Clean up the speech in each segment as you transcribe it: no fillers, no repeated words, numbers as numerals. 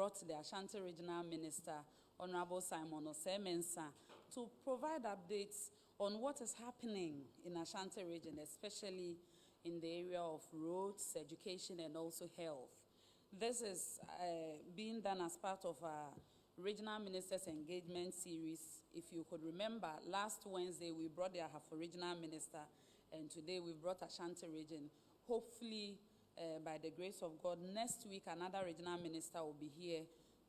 brought the Ashanti Regional Minister, Honorable Simon Osei-Mensah, to provide updates on what is happening in Ashanti region, especially in the area of roads, education, and also health. This is being done as part of our Regional Ministers Engagement Series. If you could remember, last Wednesday we brought the Ahafo Regional Minister, and today we brought Ashanti region. Hopefully, by the grace of God, next week another regional minister will be here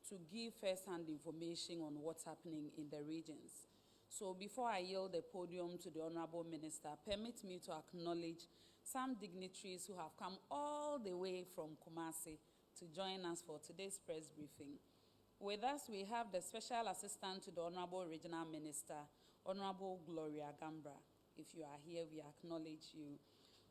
to give first-hand information on what's happening in the regions. So before I yield the podium to the Honorable Minister, permit me to acknowledge some dignitaries who have come all the way from Kumasi to join us for today's press briefing. With us, we have the Special Assistant to the Honorable Regional Minister, Honorable Gloria Gambra. If you are here, we acknowledge you.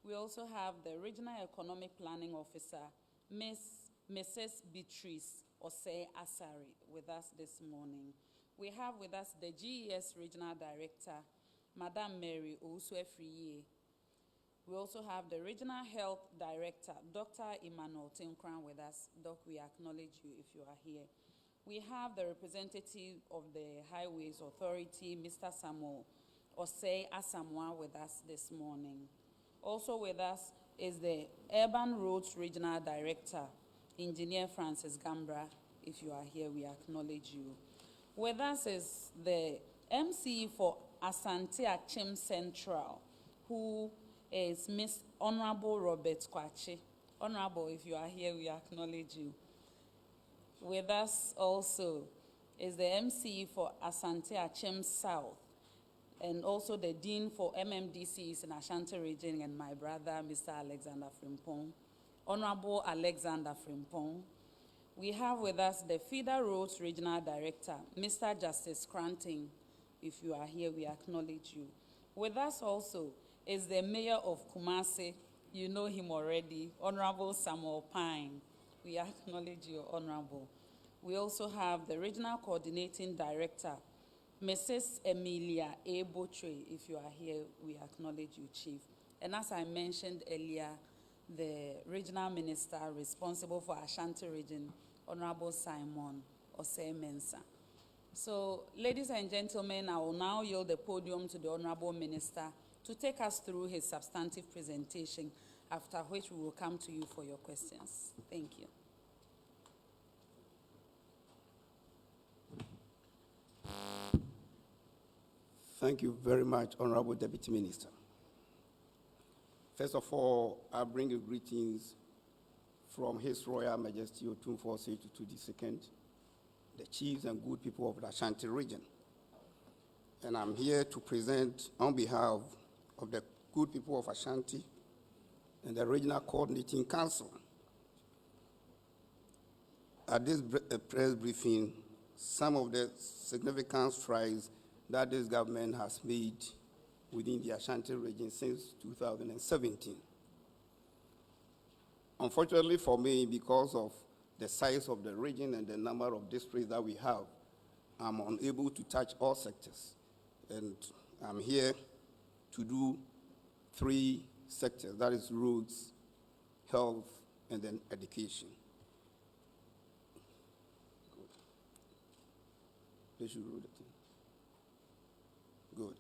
We also have the Regional Economic Planning Officer, Mrs. Beatrice Osei-Asari, with us this morning. We have with us the GES Regional Director, Madam Mary Owusu-Afriye. We also have the Regional Health Director, Dr. Emmanuel Tinkran, with us. Doc, we acknowledge you if you are here. We have the representative of the Highways Authority, Mr. Samuel Osei-Asamoah, with us this morning. Also with us is the Urban Roads Regional Director, Engineer Francis Gambra. If you are here, we acknowledge you. With us is the MC for Asante Achim Central, who is Miss Honorable Robert Kwachi. Honorable, if you are here, we acknowledge you. With us also is the MC for Asante Achim South, and also the Dean for MMDCs in Ashanti region, and my brother, Mr. Alexander Frimpong. Honorable Alexander Frimpong. We have with us the Feeder Roads Regional Director, Mr. Justice Cranting. If you are here, we acknowledge you. With us also is the Mayor of Kumasi. You know him already, Honorable Samuel Pine. We acknowledge you, Honorable. We also have the Regional Coordinating Director, Mrs. Emilia A. Botre. If you are here, we acknowledge you, Chief. And as I mentioned earlier, the Regional Minister responsible for Ashanti region, Honorable Simon Osei-Mensah. So, ladies and gentlemen, I will now yield the podium to the Honorable Minister to take us through his substantive presentation, after which we will come to you for your questions. Thank you. Thank you very much, Honorable Deputy Minister. First of all, I bring you greetings from His Royal Majesty Otumfuo Osei Tutu II, the chiefs and good people of the Ashanti region. And I'm here to present on behalf of the good people of Ashanti and the Regional Coordinating Council. At this press briefing, some of the significant strides that this government has made within the Ashanti region since 2017. Unfortunately for me, because of the size of the region and the number of districts that we have, I'm unable to touch all sectors. And I'm here to do 3 sectors, that is roads, health, and then education. Good. They should roll it in. Good.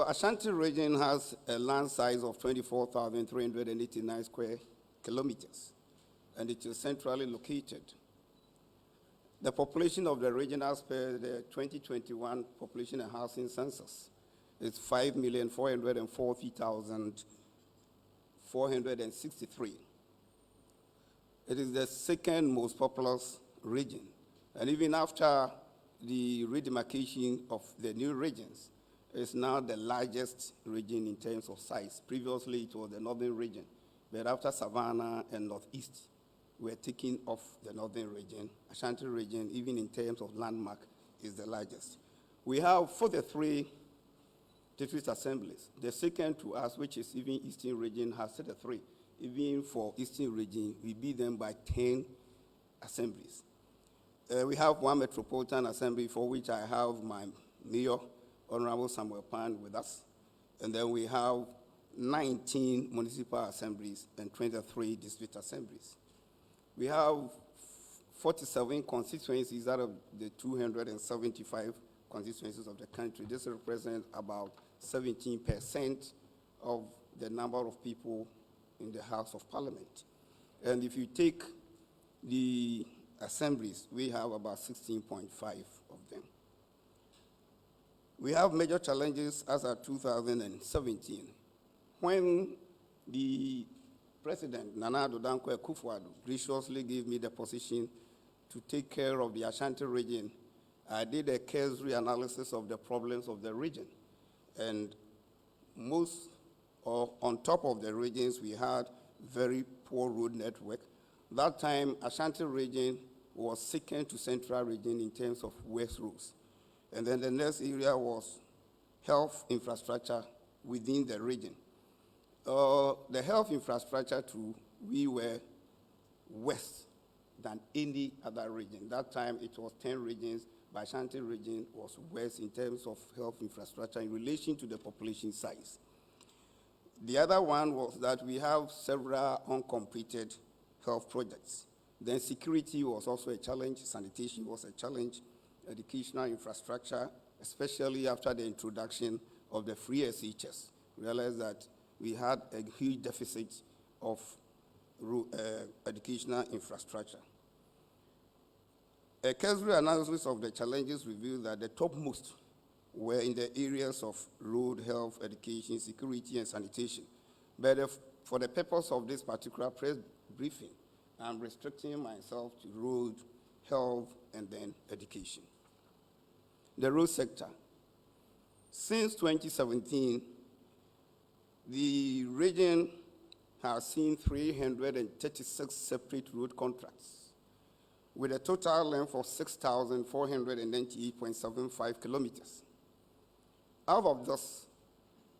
Ashanti region has a land size of 24,389 square kilometers, and it is centrally located. The population of the region as per the 2021 population and housing census is 5,440,463. It is the second most populous region, and even after the redemarcation of the new regions, it's now the largest region in terms of size. Previously, it was the northern region, but after Savannah and Northeast, we're taking off the northern region. Ashanti region, even in terms of landmark, is the largest. We have 43 district assemblies. The second to us, which is even Eastern region, has 33. Even for Eastern region, we beat them by 10 assemblies. We have 1 metropolitan assembly, for which I have my mayor, Honorable Samuel Pan, with us. And then we have 19 municipal assemblies and 23 district assemblies. We have 47 constituencies out of the 275 constituencies of the country. This represents about 17% of the number of people in the House of Parliament. And if you take the assemblies, we have about 16.5 of them. We have major challenges as of 2017, when the President, Nana Addo Dankwa Akufo-Addo, graciously gave me the position to take care of the Ashanti region. I did a cursory analysis of the problems of the region. And most, or on top of the regions, we had very poor road network. That time, Ashanti region was second to Central region in terms of worst roads. And then the next area was health infrastructure within the region. The health infrastructure too, we were worse than any other region. That time it was 10 regions, but Ashanti region was worse in terms of health infrastructure in relation to the population size. The other one was that we have several uncompleted health projects. Then security was also a challenge, sanitation was a challenge, educational infrastructure, especially after the introduction of the free SHS. We realized that we had a huge deficit of educational infrastructure. A cursory analysis of the challenges revealed that the topmost were in the areas of road, health, education, security, and sanitation. But for the purpose of this particular press briefing, I'm restricting myself to road, health, and then education. The road sector. Since 2017, the region has seen 336 separate road contracts with a total length of 6,498.75 kilometers. Out of this,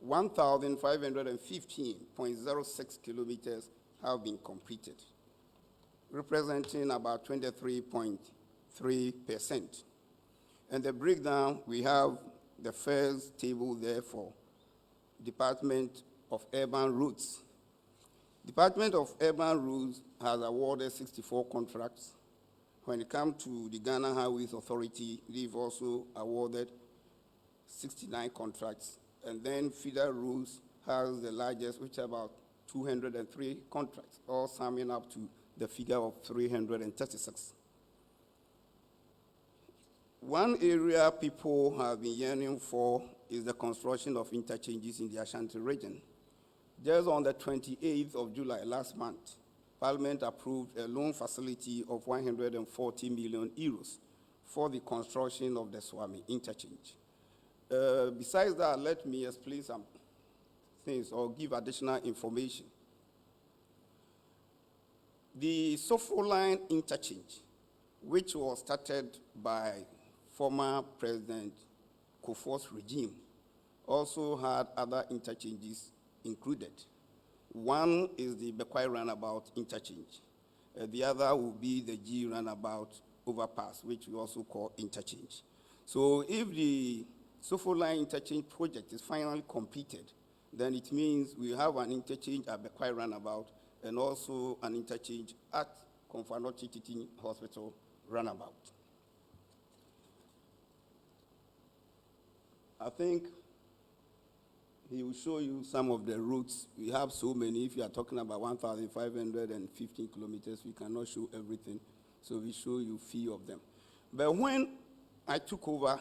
1,515.06 kilometers have been completed, representing about 23.3%. And the breakdown, we have the first table there for Department of Urban Roads. Department of Urban Roads has awarded 64 contracts. When it comes to the Ghana Highways Authority, they've also awarded 69 contracts. And then Feeder Roads has the largest, which is about 203 contracts, all summing up to the figure of 336. One area people have been yearning for is the construction of interchanges in the Ashanti region. Just on the 28th of July last month, Parliament approved a loan facility of 140 million euros for the construction of the Swami interchange. Besides that, let me explain some things or give additional information. The Sofo Line interchange, which was started by former President Kufuor's regime, also had other interchanges included. One is the Bekwai Roundabout interchange. The other will be the G Roundabout overpass, which we also call interchange. So if the Sofo Line interchange project is finally completed, then it means we have an interchange at Bekwai Roundabout and also an interchange at Komfano-Chi Teaching Hospital Roundabout. I think he will show you some of the routes. We have so many. If you are talking about 1,515 kilometers, we cannot show everything. So we show you a few of them. But when I took over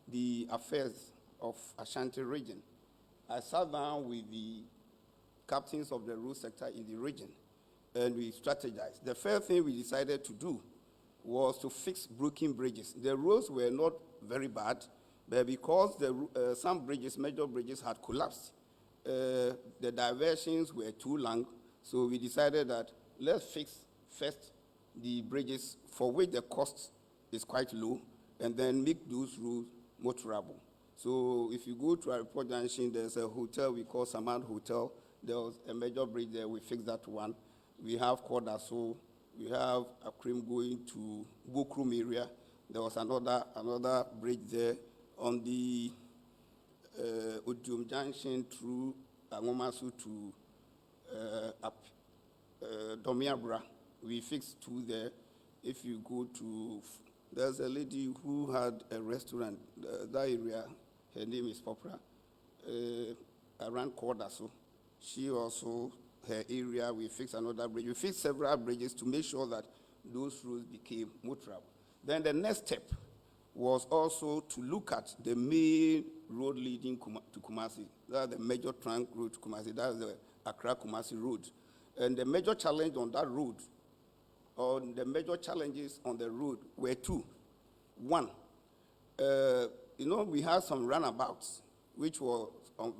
the affairs of Ashanti region, I sat down with the captains of the road sector in the region, and we strategized. The first thing we decided to do was to fix broken bridges. The roads were not very bad, but because some bridges, major bridges, had collapsed, the diversions were too long, so we decided that let's fix first the bridges for which the cost is quite low, and then make those roads motorable. So if you go to Airport Junction, there's a hotel we call Samad Hotel. There was a major bridge there, we fixed that one. We have Kodaso, we have Akrim going to Bokrum area. There was another bridge there on the Odium Junction through Angomasu to Domiabra. We fixed two there. If you go to, there's a lady who had a restaurant, that area, her name is Popra, around Cordaso. She also, her area, we fixed another bridge. We fixed several bridges to make sure that those roads became motorable. Then the next step was also to look at the main road leading to Kumasi. That's the major trunk road to Kumasi. That's the Accra-Kumasi road. And the major challenge on that road, or the major challenges on the road were two. One, we had some runabouts, which were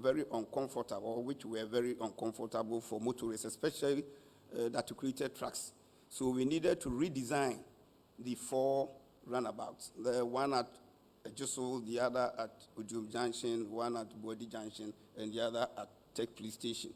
very uncomfortable, which were very uncomfortable for motorists, especially that created trucks. So we needed to redesign the 4 runabouts. The one at Jusso, the other at Ujum Junction, one at Bodi Junction, and the other at Tech Police Station.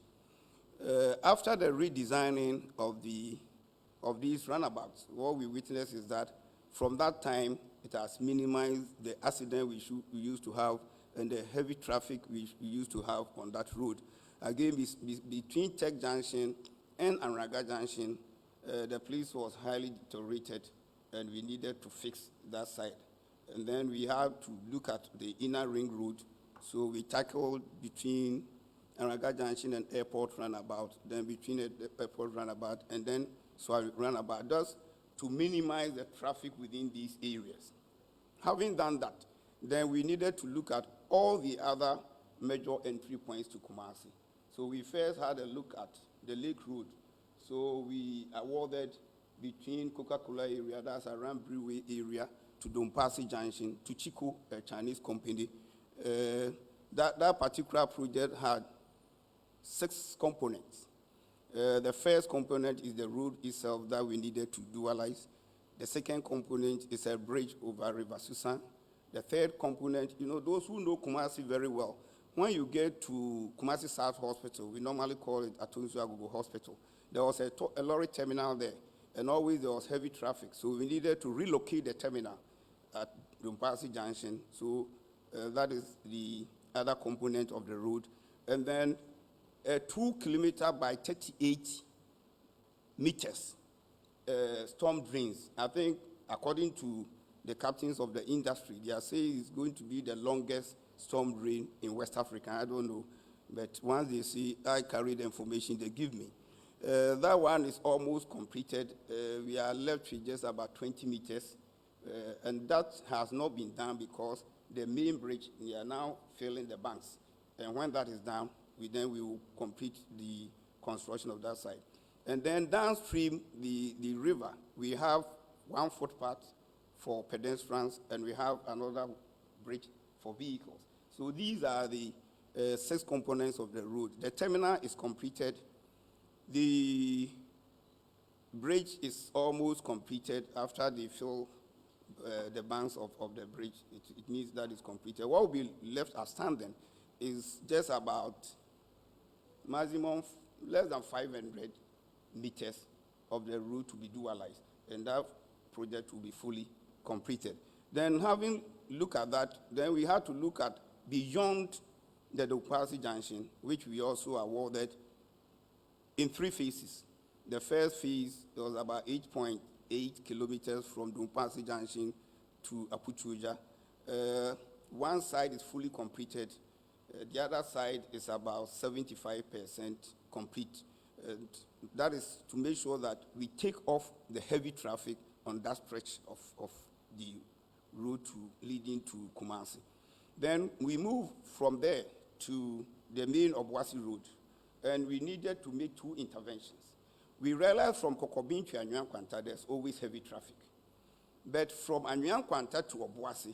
After the redesigning of these runabouts, what we witnessed is that from that time, it has minimized the accident we used to have and the heavy traffic we used to have on that road. Again, between Tech Junction and Anraga Junction, the place was highly deteriorated, and we needed to fix that side. And then we had to look at the inner ring road, so we tackled between Anraga Junction and Airport Runabout, then between the Airport Runabout, and then Swahili Runabout, just to minimize the traffic within these areas. Having done that, then we needed to look at all the other major entry points to Kumasi. So we first had a look at the Lake Road. So we awarded between Coca-Cola area, that's around Brewery area, to Dompasi Junction, to Chico, a Chinese company. That particular project had 6 components. The first component is the road itself that we needed to dualize. The second component is a bridge over River Susan. The third component, those who know Kumasi very well, when you get to Kumasi South Hospital, we normally call it Atunsu Agogo Hospital, there was a lorry terminal there, and always there was heavy traffic. So we needed to relocate the terminal at Dompasi Junction. So that is the other component of the road. And then 2 kilometer by 38 meters storm drains. I think according to the captains of the industry, they are saying it's going to be the longest storm drain in West Africa. I don't know, but once they see, I carry the information they give me. That one is almost completed. We are left with just about 20 meters, and that has not been done because the main bridge, we are now filling the banks. And when that is done, we will complete the construction of that side. And then downstream, the river, we have 1 footpath for pedestrians, and we have another bridge for vehicles. So these are the 6 components of the road. The terminal is completed. The bridge is almost completed. After they fill the banks of the bridge, it means that it's completed. What will be left outstanding is just about maximum less than 500 meters of the road to be dualized, and that project will be fully completed. Then having looked at that, then we had to look at beyond the Dompasi Junction, which we also awarded in 3 phases. The first phase was about 8.8 kilometers from Dompasi Junction to Apuchuja. One side is fully completed. The other side is about 75% complete. And that is to make sure that we take off the heavy traffic on that stretch of the road leading to Kumasi. Then we move from there to the main Obuasi Road, and we needed to make 2 interventions. We realized from Kokobin to Anyuan Kwanta, there's always heavy traffic. But from Anyuan Kwanta to Obuasi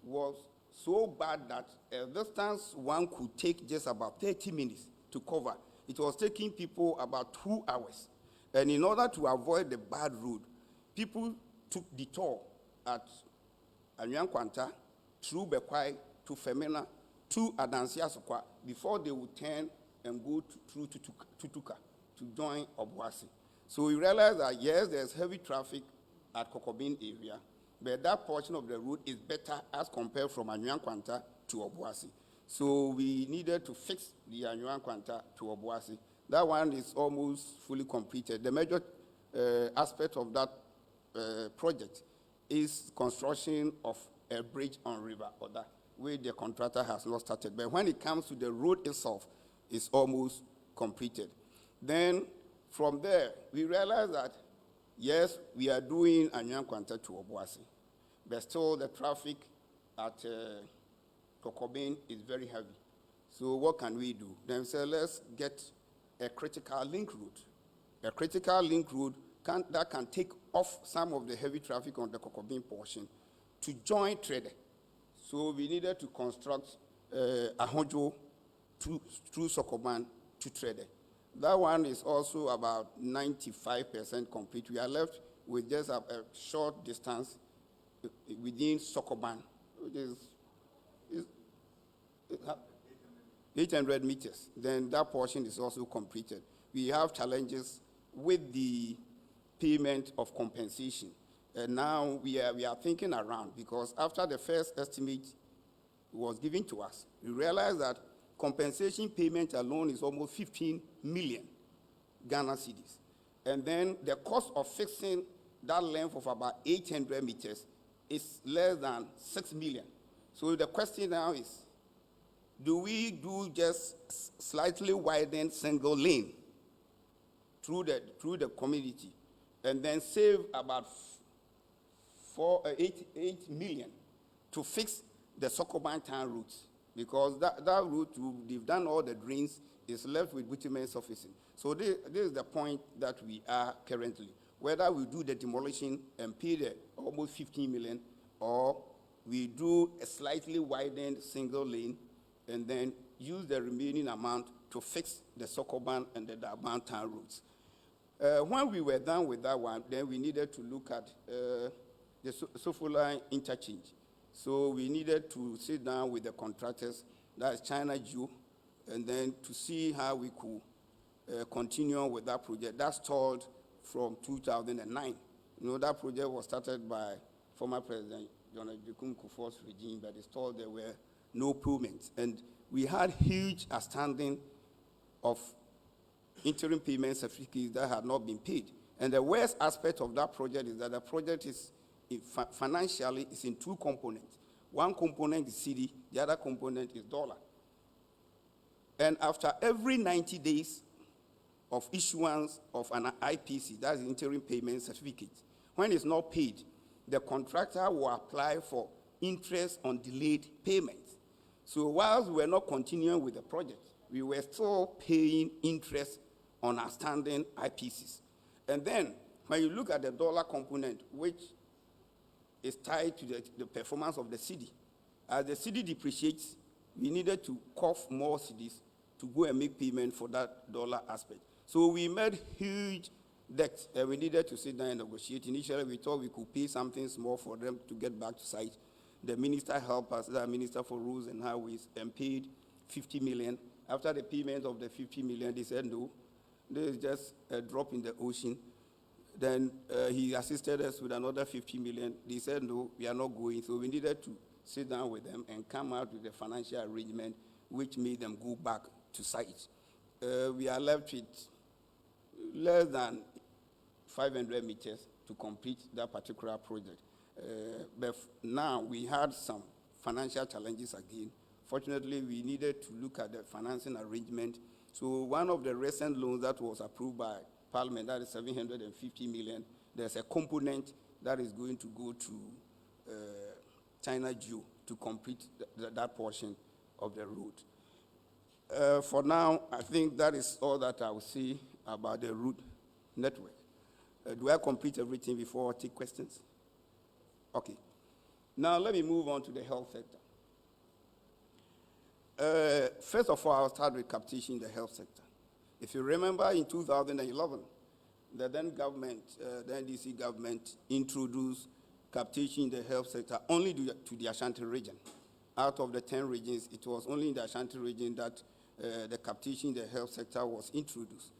was so bad that a distance one could take just about 30 minutes to cover. It was taking people about 2 hours. And in order to avoid the bad road, people took detour at Anyuan Kwanta, through Bekwai, to Femena, to Adansia Sokwa, before they would turn and go through to Tutuka to join Obuasi. So we realized that, yes, there's heavy traffic at Kokobin area, but that portion of the road is better as compared from Anyuan Kwanta to Obuasi. So we needed to fix the Anyuan Kwanta to Obuasi. That one is almost fully completed. The major aspect of that project is construction of a bridge on River Oda, where the contractor has not started. But when it comes to the road itself, it's almost completed. Then from there, we realized that, yes, we are doing Anyan Kwanta to Obuasi, but still the traffic at Kokobin is very heavy. So what can we do? Then we said, let's get a critical link road. A critical link road that can take off some of the heavy traffic on the Kokobin portion to join Trade. So we needed to construct Ahonjo through Sokoban to Trade. That one is also about 95% complete. We are left with just a short distance within Sokoban, which is 800 meters. Then that portion is also completed. We have challenges with the payment of compensation. And now we are thinking around, because after the first estimate was given to us, we realized that compensation payment alone is almost 15 million Ghana cedis. And then the cost of fixing that length of about 800 meters is less than 6 million. So the question now is, do we do just slightly widened single lane through the community and then save about 8 million to fix the Sokoban town routes? Because that route, they've done all the drains, is left with bitumen surfacing. So this is the point that we are currently. Whether we do the demolition and pay the almost 15 million, or we do a slightly widened single lane and then use the remaining amount to fix the Sokoban and the Daban town routes. When we were done with that one, then we needed to look at the Sofoline interchange. So we needed to sit down with the contractors, that's China Jew, and then to see how we could continue with that project. That stalled from 2009. You know, that project was started by former President John Ejikun Kufuor's regime, but it stalled. There were no payments. And we had huge outstanding of interim payment certificates that had not been paid. And the worst aspect of that project is that the project is financially is in two components. One component is CD, the other component is dollar. And after every 90 days of issuance of an IPC, that's interim payment certificate, when it's not paid, the contractor will apply for interest on delayed payments. So whilst we were not continuing with the project, we were still paying interest on outstanding IPCs. And then when you look at the dollar component, which is tied to the performance of the cedi. As the cedi depreciates, we needed to cough more cedis to go and make payment for that dollar aspect. So we made huge debts, and we needed to sit down and negotiate. Initially, we thought we could pay something small for them to get back to site. The minister helped us, the Minister for Roads and Highways, and paid 50 million. After the payment of the 50 million, they said, no, this is just a drop in the ocean. Then he assisted us with another 50 million. They said, no, we are not going. So we needed to sit down with them and come out with a financial arrangement which made them go back to site. We are left with less than 500 meters to complete that particular project. But now we had some financial challenges again. Fortunately, we needed to look at the financing arrangement. So one of the recent loans that was approved by Parliament, that is 750 million. There's a component that is going to go to China Jew to complete that portion of the road. For now, I think that is all that I will say about the route network. Do I complete everything before I take questions? Okay. Now let me move on to the health sector. First of all, I'll start with captation in the health sector. If you remember, in 2011, the then government, the NDC government, introduced captation in the health sector only to the Ashanti region. Out of the 10 regions, it was only in the Ashanti region that the captation in the health sector was introduced.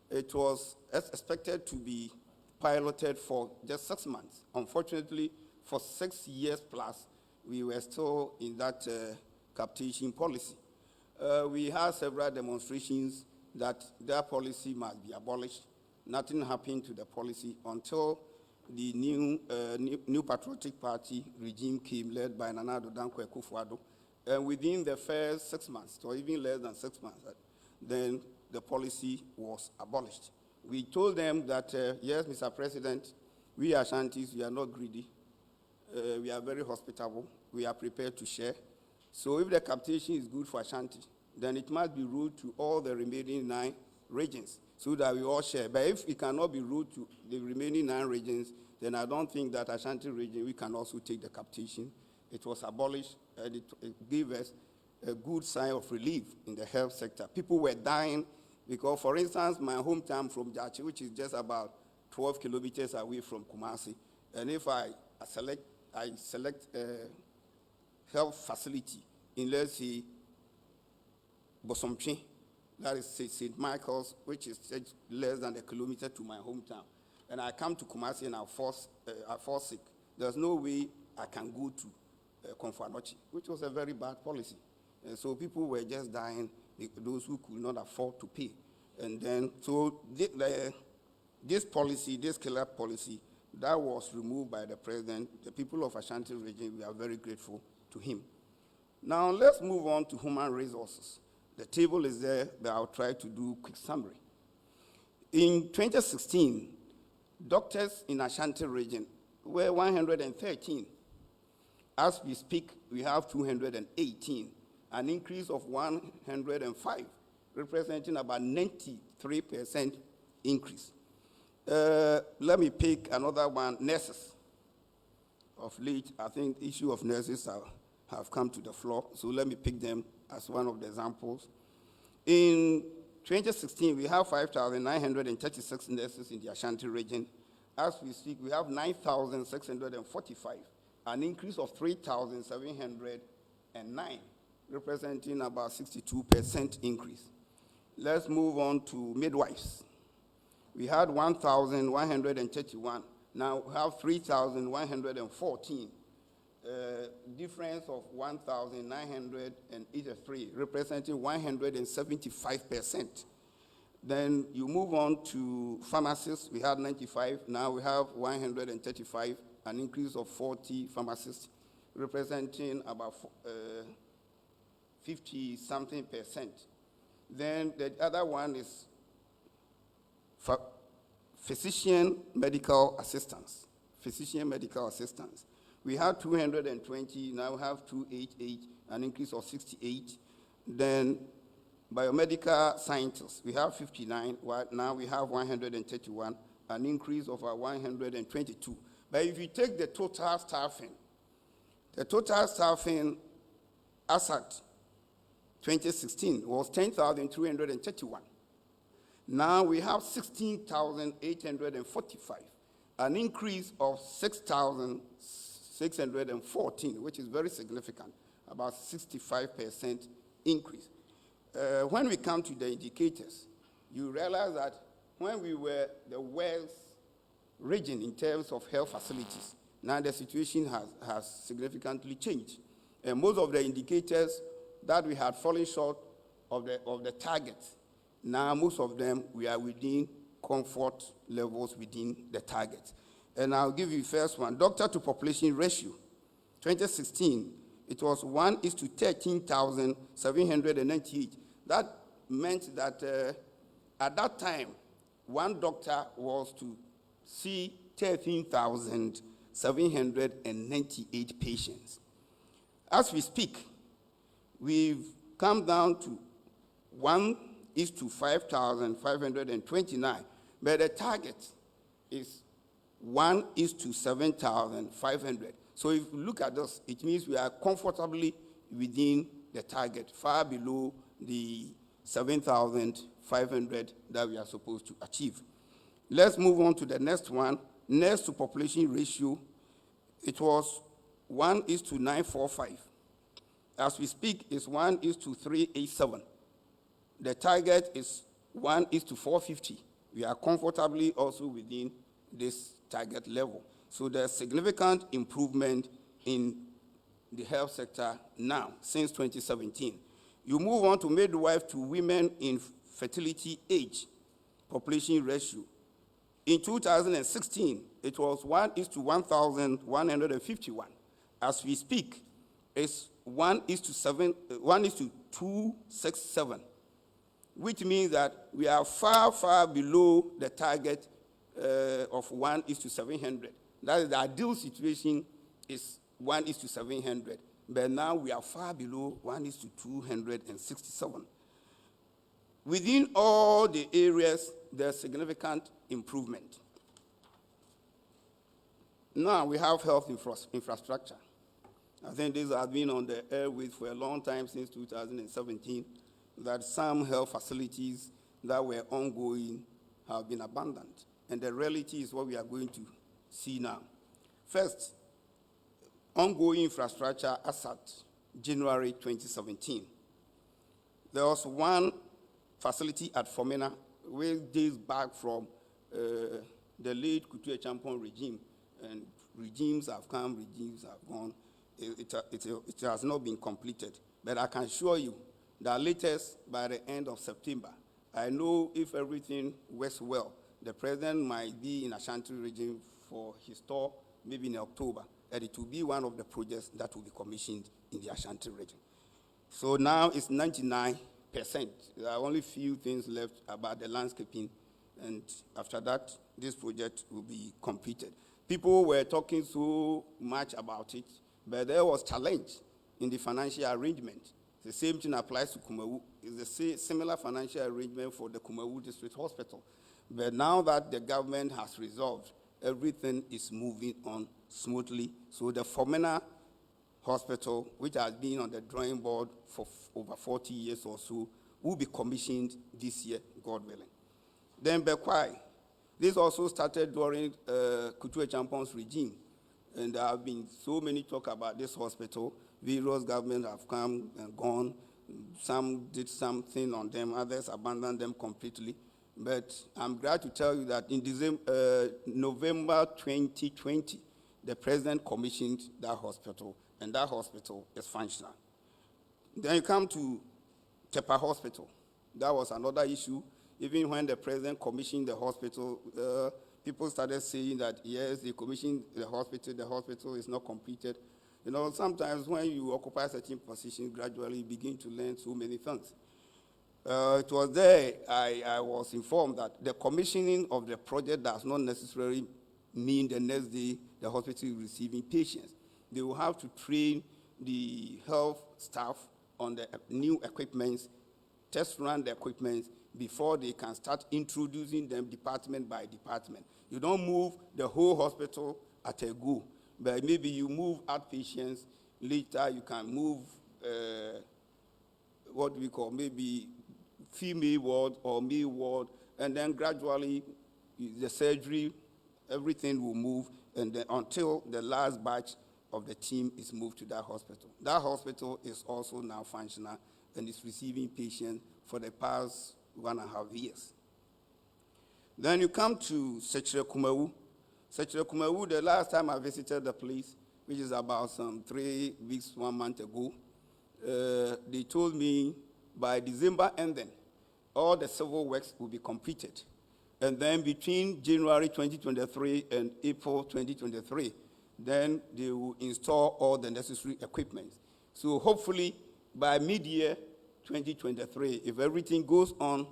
It was expected to be piloted for just 6 months. Unfortunately, for 6 years plus, we were still in that captation policy. We had several demonstrations that their policy must be abolished. Nothing happened to the policy until the new Patriotic Party regime came, led by Nana Addo Dankwa Akufo-Addo. And within the first 6 months, or even less than 6 months, then the policy was abolished. We told them that, yes, Mr. President, we Ashantis, we are not greedy. We are very hospitable. We are prepared to share. So if the capitation is good for Ashanti, then it must be ruled to all the remaining 9 regions so that we all share. But if it cannot be ruled to the remaining 9 regions, then I don't think that Ashanti region, we can also take the capitation. It was abolished, and it gave us a good sign of relief in the health sector. People were dying because, for instance, my hometown from Jachi, which is just about 12 kilometers away from Kumasi, and if I select a health facility in, let's say, Bosomtwe, that is St. Michael's, which is less than a kilometer to my hometown, and I come to Kumasi and I fall sick, there's no way I can go to Konfanochi, which was a very bad policy. And so people were just dying, those who could not afford to pay. And then, so this policy, this killer policy, that was removed by the president. The people of Ashanti region, we are very grateful to him. Now, let's move on to human resources. The table is there, but I'll try to do a quick summary. In 2016, doctors in Ashanti region were 113. As we speak, we have 218, an increase of 105, representing about 93% increase. Let me pick another one, nurses. Of late, I think the issue of nurses have come to the floor, so let me pick them as one of the examples. In 2016, we have 5,936 nurses in the Ashanti region. As we speak, we have 9,645. An increase of 3,709, representing about 62% increase. Let's move on to midwives. We had 1,131. Now we have 3,114. Difference of 1,983, representing 175%. Then you move on to pharmacists. We had 95. Now we have 135. An increase of 40 pharmacists, representing about 50-something%. Then the other one is physician medical assistants. Physician medical assistants. We had 220, now we have 288, an increase of 68. Then biomedical scientists, we have 59, now we have 131, an increase of 122. But if you take the total staffing as at 2016 was 10,331. Now we have 16,845, an increase of 6,614, which is very significant, about 65% increase. When we come to the indicators, you realize that when we were the worst region in terms of health facilities, now the situation has significantly changed. And most of the indicators that we had fallen short of the target, now most of them we are within comfort levels within the target. And I'll give you first one, doctor to population ratio. 2016, it was 1:13,798. That meant that at that time, one doctor was to see 13,798 patients. As we speak, we've come down to 1:5,529, but the target is 1:7,500. So if you look at this, it means we are comfortably within the target, far below the 7,500 that we are supposed to achieve. Let's move on to the next one, nurse to population ratio. It was 1:945. As we speak, it's 1:387. The target is 1:450. We are comfortably also within this target level. So there's significant improvement in the health sector now, since 2017. You move on to midwife to women in fertility age, population ratio. In 2016, it was 1:1,151. As we speak, it's 1:267, which means that we are far, far below the target of 1:700. That is, the ideal situation is 1:700, but now we are far below 1:267. Within all the areas, there's significant improvement. Now we have health infrastructure. I think this has been on the airways for a long time, since 2017, that some health facilities that were ongoing have been abandoned. And the reality is what we are going to see now. First, ongoing infrastructure as at January 2017. There was one facility at Fomena, which dates back from the late Kutu Champon regime. And regimes have come, regimes have gone. It has not been completed. But I can assure you that latest by the end of September, I know if everything works well, the president might be in Ashanti region for his tour, maybe in October, and it will be one of the projects that will be commissioned in the Ashanti region. So now it's 99%. There are only few things left about the landscaping, and after that, this project will be completed. People were talking so much about it, but there was challenge in the financial arrangement. The same thing applies to Kumawu. It's a similar financial arrangement for the Kumawu District Hospital. But now that the government has resolved, everything is moving on smoothly. So the Fomena Hospital, which has been on the drawing board for over 40 years or so, will be commissioned this year, God willing. Then Bekwai. This also started during Kutu Champon's regime. And there have been so many talk about this hospital. Various governments have come and gone. Some did something on them, others abandoned them completely. But I'm glad to tell you that in November 2020, the president commissioned that hospital, and that hospital is functional. Then you come to Tepa Hospital. That was another issue. Even when the president commissioned the hospital, people started saying that, yes, they commissioned the hospital is not completed. You know, sometimes when you occupy certain positions, gradually you begin to learn so many things. It was there I was informed that the commissioning of the project does not necessarily mean the next day the hospital is receiving patients. They will have to train the health staff on the new equipment, test run the equipment before they can start introducing them department by department. You don't move the whole hospital at a go, but maybe you move outpatients. Later you can move what we call maybe female ward or male ward, and then gradually the surgery, everything will move, and then until the last batch of the team is moved to that hospital. That hospital is also now functional and is receiving patients for the past 1.5 years. Then you come to Sechere Kumawu. Sechere Kumawu, the last time I visited the place, which is about some 3 weeks, 1 month ago, they told me by December ending, all the civil works will be completed. And then between January 2023 and April 2023, then they will install all the necessary equipment. So hopefully by mid-year 2023, if everything goes on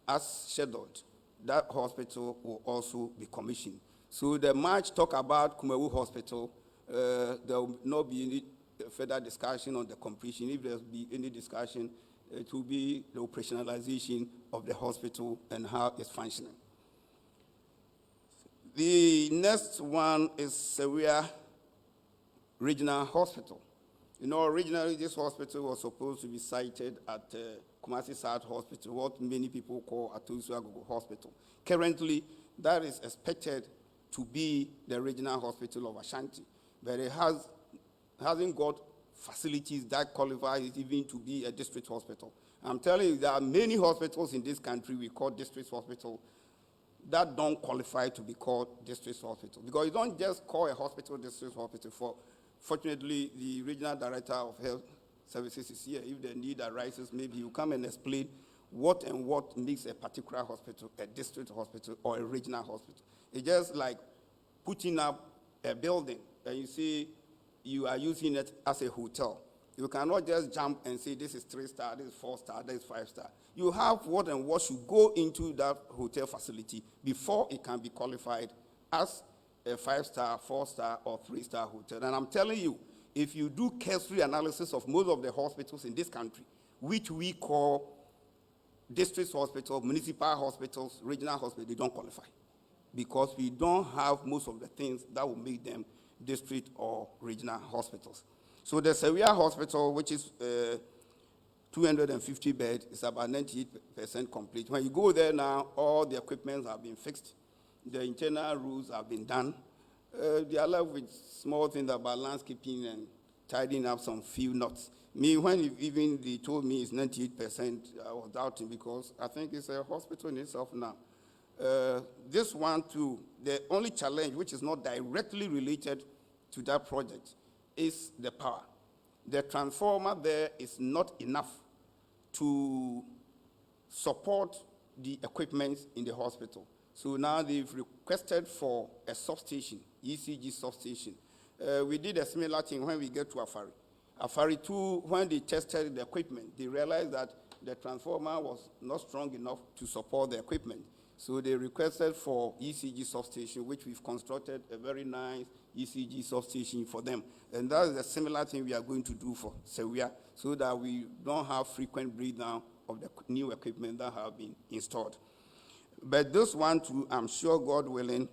as scheduled, that hospital will also be commissioned. So the much talk about Kumawu Hospital, there will not be any further discussion on the completion. If there will be any discussion, it will be the operationalization of the hospital and how it's functioning. The next one is Seria Regional Hospital. You know, originally this hospital was supposed to be sited at Kumasi South Hospital, what many people call Atusu Agogo Hospital. Currently, that is expected to be the regional hospital of Ashanti, but it hasn't got facilities that qualify it even to be a district hospital. I'm telling you, there are many hospitals in this country we call district hospital that don't qualify to be called district hospital, because you don't just call a hospital district hospital. Fortunately, the regional director of health services is here. If the need arises, maybe you come and explain what makes a particular hospital a district hospital or a regional hospital. It's just like putting up a building and you say you are using it as a hotel. You cannot just jump and say this is 3-star, this is 4-star, this is 5-star. You have what and what should go into that hotel facility before it can be qualified as a 5-star, 4-star, or 3-star hotel. And I'm telling you, if you do cursory analysis of most of the hospitals in this country, which we call district hospitals, municipal hospitals, regional hospitals, they don't qualify because we don't have most of the things that will make them district or regional hospitals. So the Sewia Hospital, which is 250 beds, is about 98% complete. When you go there now, all the equipment have been fixed. The internal roofs have been done. They are left with small things about landscaping and tidying up some few knots. Me, when even they told me it's 98%, I was doubting because I think it's a hospital in itself now. This one too, the only challenge, which is not directly related to that project, is the power. The transformer there is not enough to support the equipment in the hospital. So now they've requested for a substation, ECG substation. We did a similar thing when we get to Afari. Afari too, when they tested the equipment, they realized that the transformer was not strong enough to support the equipment. So they requested for ECG substation, which we've constructed a very nice ECG substation for them. And that is a similar thing we are going to do for Sewia, so that we don't have frequent breakdown of the new equipment that have been installed. But this one too, I'm sure, God willing,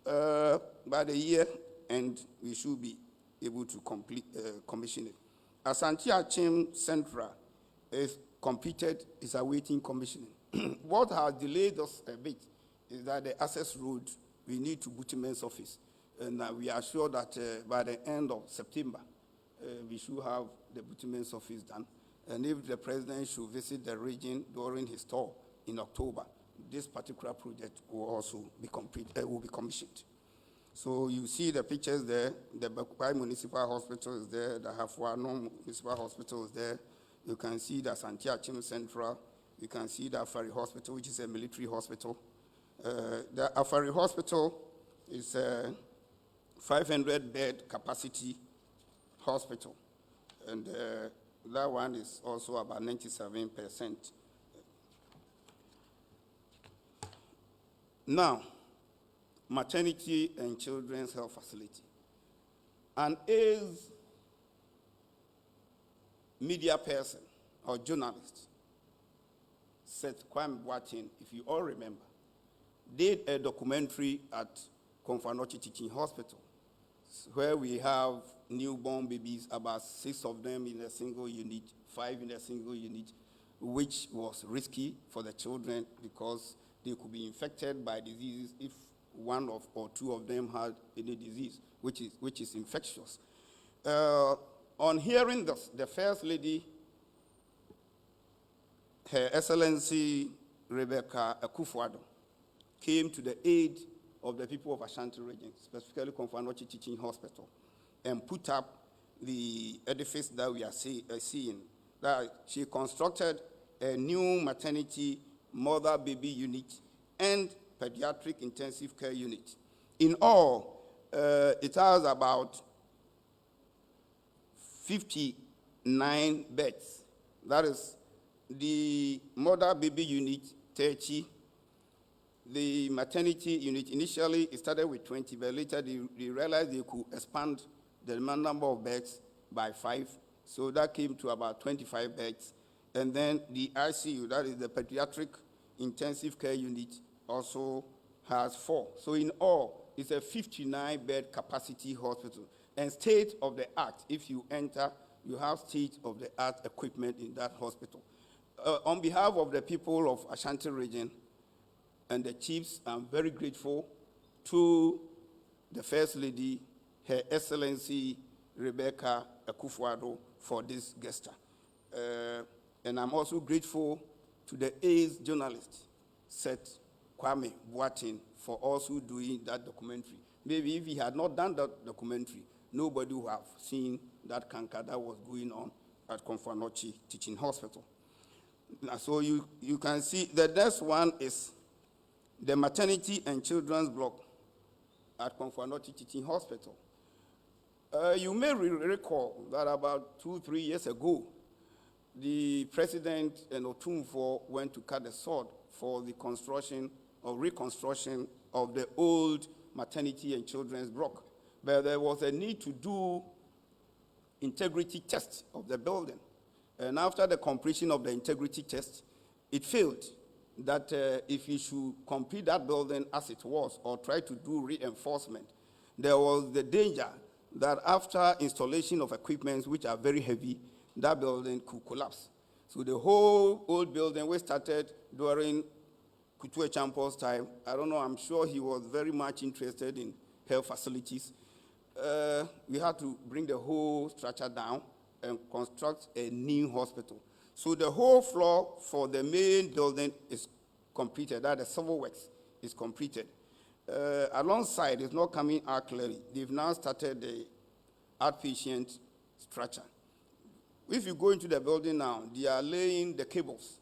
by the year end, we should be able to commission it. Ashanti Central is completed, is awaiting commissioning. What has delayed us a bit is that the access road, we need to Butcherman's office. And we are sure that by the end of September, we should have the Butcherman's office done. And if the president should visit the region during his tour in October, this particular project will also be will be commissioned. So you see the pictures there. The Bakwai Municipal Hospital is there. The Hafuano Municipal Hospital is there. You can see the Ashanti Central. You can see the Afari Hospital, which is a military hospital. The Afari Hospital is a 500-bed capacity hospital. And that one is also about 97%. Now, maternity and children's health facility. An AIDS media person or journalist, Seth Kwame Boateng, if you all remember, did a documentary at Konfanochi Teaching Hospital, where we have newborn babies, about 6 of them in a single unit, 5 in a single unit, which was risky for the children because they could be infected by diseases if one or two of them had any disease, which is infectious. On hearing this, the First Lady, Her Excellency Rebecca Akufo-Addo, came to the aid of the people of Ashanti region, specifically Konfanochi Teaching Hospital, and put up the edifice that we are seeing. That she constructed a new maternity, mother-baby unit, and pediatric intensive care unit. In all, it has about 59 beds. That is the mother-baby unit, 30. The maternity unit, initially it started with 20, but later they realized they could expand the number of beds by 5. So that came to about 25 beds. And then the ICU, that is the pediatric intensive care unit, also has 4. So in all, it's a 59-bed capacity hospital. And state-of-the-art, if you enter, you have state-of-the-art equipment in that hospital. On behalf of the people of Ashanti region and the chiefs, I'm very grateful to the First Lady, Her Excellency Rebecca Akufo-Addo, for this gesture. And I'm also grateful to the AIDS journalist, Seth Kwame Boateng, for also doing that documentary. Maybe if he had not done that documentary, nobody would have seen that cancer that was going on at Konfanochi Teaching Hospital. So you can see the next one is the maternity and children's block at Konfuanoti Teaching Hospital. You may recall that about 2-3 years ago, the president and Otumfo went to cut the sword for the construction or reconstruction of the old maternity and children's block. But there was a need to do integrity test of the building. And after the completion of the integrity test, it failed that if you should complete that building as it was or try to do reinforcement, there was the danger that after installation of equipment which are very heavy, that building could collapse. So the whole old building, we started during Kutu Echampo's time. I don't know, I'm sure he was very much interested in health facilities. We had to bring the whole structure down and construct a new hospital. So the whole floor for the main building is completed, that the civil works is completed. Alongside, it's not coming out clearly. They've now started the outpatient structure. If you go into the building now, they are laying the cables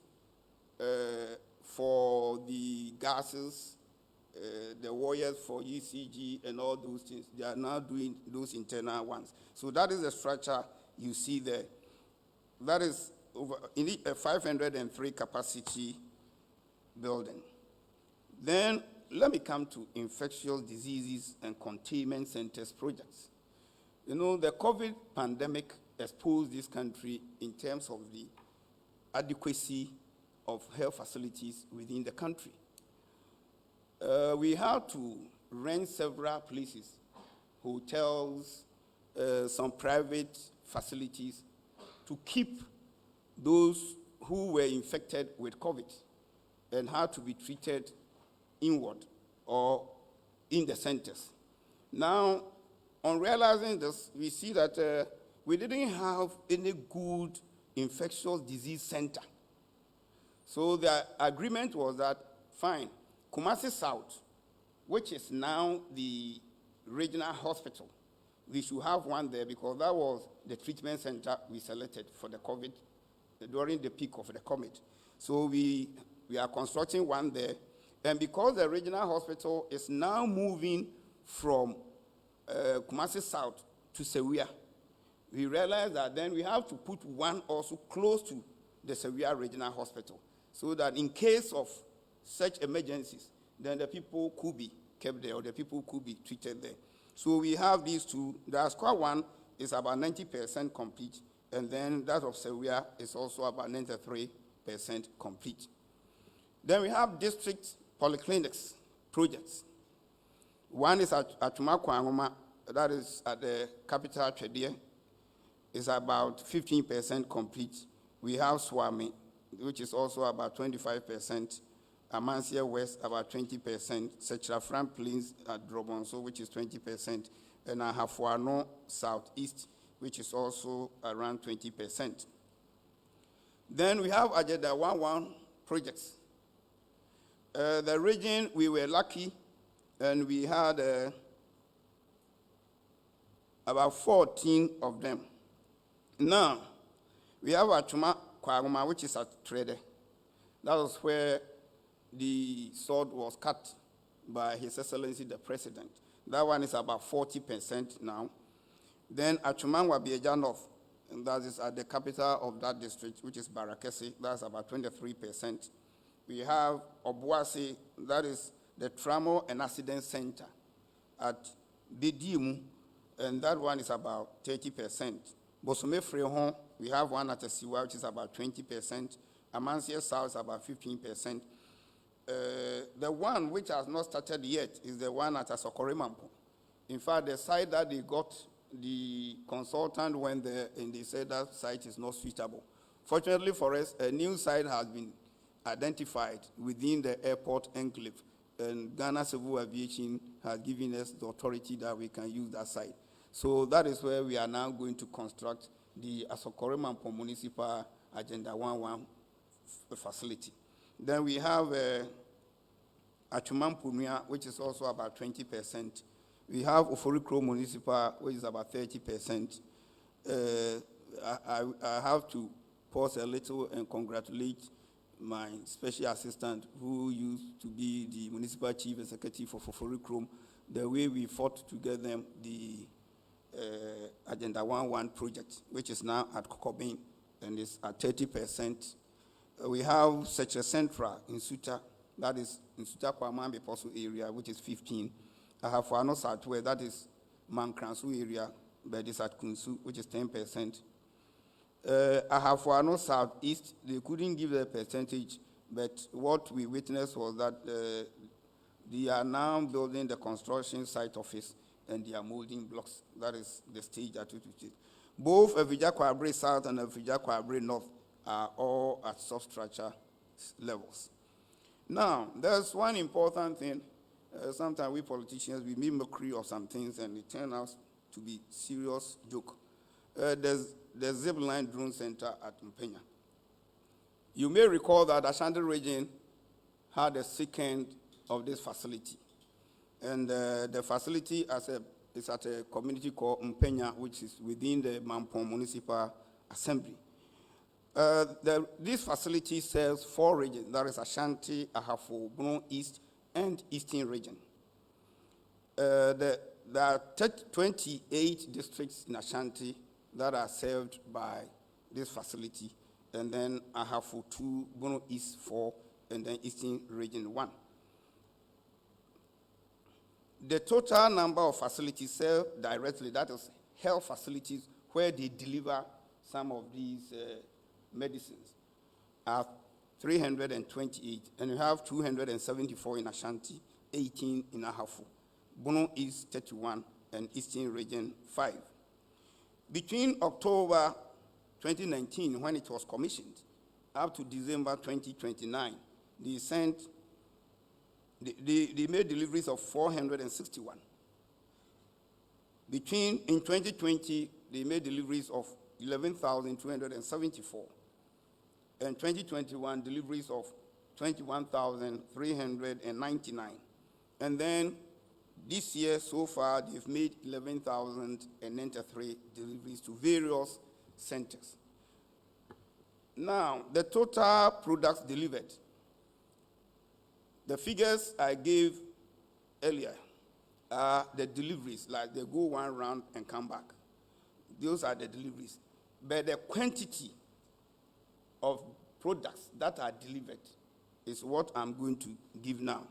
for the gases, the wires for ECG and all those things. They are now doing those internal ones. So that is the structure you see there. That is over a 503 capacity building. Then let me come to infectious diseases and containment centers projects. You know, the COVID pandemic exposed this country in terms of the adequacy of health facilities within the country. We had to rent several places, hotels, some private facilities, to keep those who were infected with COVID and had to be treated inward or in the centers. Now, on realizing this, we see that we didn't have any good infectious disease center. So the agreement was that, fine, Kumasi South, which is now the regional hospital, we should have one there because that was the treatment center we selected for the COVID during the peak of the COVID. So we are constructing one there. And because the regional hospital is now moving from Kumasi South to Sewia, we realized that then we have to put one also close to the Sewia Regional Hospital so that in case of such emergencies, then the people could be kept there or the people could be treated there. So we have these two. The Asqua one is about 90% complete, and then that of Sewia is also about 93% complete. Then we have district polyclinics projects. One is at Tumakwangoma, that is at the capital Twedeɛ, is about 15% complete. We have Swami, which is also about 25%. Amansia West, about 20%. Sechafran Plains at Drobonso, which is 20%. And Ahafuano Southeast, which is also around 20%. Then we have Agenda 11 projects. The region, we were lucky, and we had about 14 of them. Now, we have Atuma Kwaguma, which is at Trede. That was where the sword was cut by His Excellency the President. That one is about 40% now. Then Achuman Wabiejanov, and that is at the capital of that district, which is Barakesi, that's about 23%. We have Obuasi, that is the Trauma and Accident Center at Bidimu, and that one is about 30%. Bosome Frehon, we have one at Asiwa, which is about 20%. Amansia South is about 15%. The one which has not started yet is the one at Asokorimampo. In fact, the site that they got, the consultant went there and they said that site is not suitable. Fortunately for us, a new site has been identified within the airport enclave, and Ghana Civil Aviation has given us the authority that we can use that site. So that is where we are now going to construct the Asokorimampo Municipal Agenda 11 facility. Then we have Achuman Punia, which is also about 20%. We have Oforikro Municipal, which is about 30%. I have to pause a little and congratulate my special assistant, who used to be the municipal chief executive of Oforikro, the way we fought to get them the Agenda 1.1 project, which is now at Kokobin and is at 30%. We have such a central in Suta, that is in Suta Kwamambe Poso area, which is 15. I have for Ano Southwest, that is Mankransu area, but it's at Kunsu, which is 10%. I have for Ano Southeast, they couldn't give the percentage, but what we witnessed was that they are now building the construction site office and they are molding blocks. That is the stage at which it is. Both Avija Kwabre South and Avija Kwabre North are all at substructure levels. Now, there's one important thing. Sometimes we politicians, we make mockery of some things and it turns out to be serious joke. There's the Zipline Drone Center at Mpenya. You may recall that Ashanti region had a second of this facility. And the facility is at a community called Mpenya, which is within the Mampong Municipal Assembly. This facility serves 4 regions, that is Ashanti, Ahafo, Bono East, and Eastern region. There are 28 districts in Ashanti that are served by this facility, and then Ahafo 2, Bono East 4, and then Eastern region 1. The total number of facilities served directly, that is health facilities where they deliver some of these medicines, are 328, and you have 274 in Ashanti, 18 in Ahafo. Bono East 31, and Eastern region 5. Between October 2019, when it was commissioned, up to December 2029, they made deliveries of 461. In 2020, they made deliveries of 11,274. And 2021, deliveries of 21,399. And then this year, so far, they've made 11,093 deliveries to various centers. Now, the total products delivered, the figures I gave earlier are the deliveries, like they go one round and come back. Those are the deliveries. But the quantity of products that are delivered is what I'm going to give now.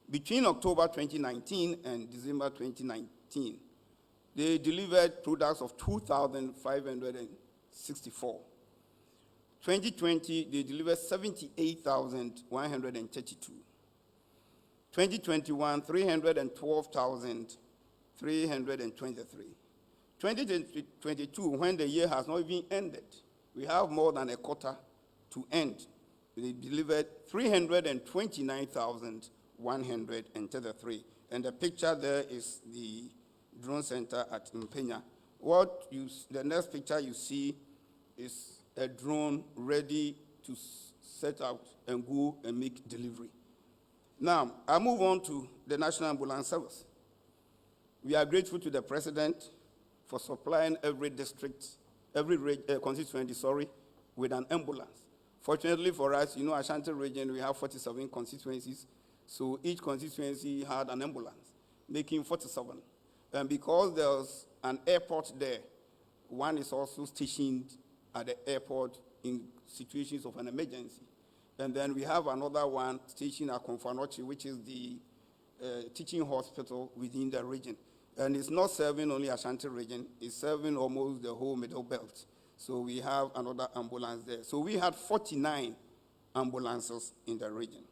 Between October 2019 and December 2019, they delivered products of 2,564. 2020, they delivered 78,132. 2021, 312,323. 2022, when the year has not even ended, we have more than a quarter to end. They delivered 329,133. And the picture there is the drone center at Mpenya. The next picture you see is a drone ready to set out and go and make delivery. Now, I move on to the National Ambulance Service. We are grateful to the President for supplying every district, every constituency, with an ambulance. Fortunately for us, Ashanti region, we have 47 constituencies, so each constituency had an ambulance, making 47. And because there's an airport there, one is also stationed at the airport in situations of an emergency. And then we have another one stationed at Konfanochi, which is the teaching hospital within the region. And it's not serving only Ashanti region, it's serving almost the whole Middle Belt. So we have another ambulance there. So we had 49 ambulances in the region.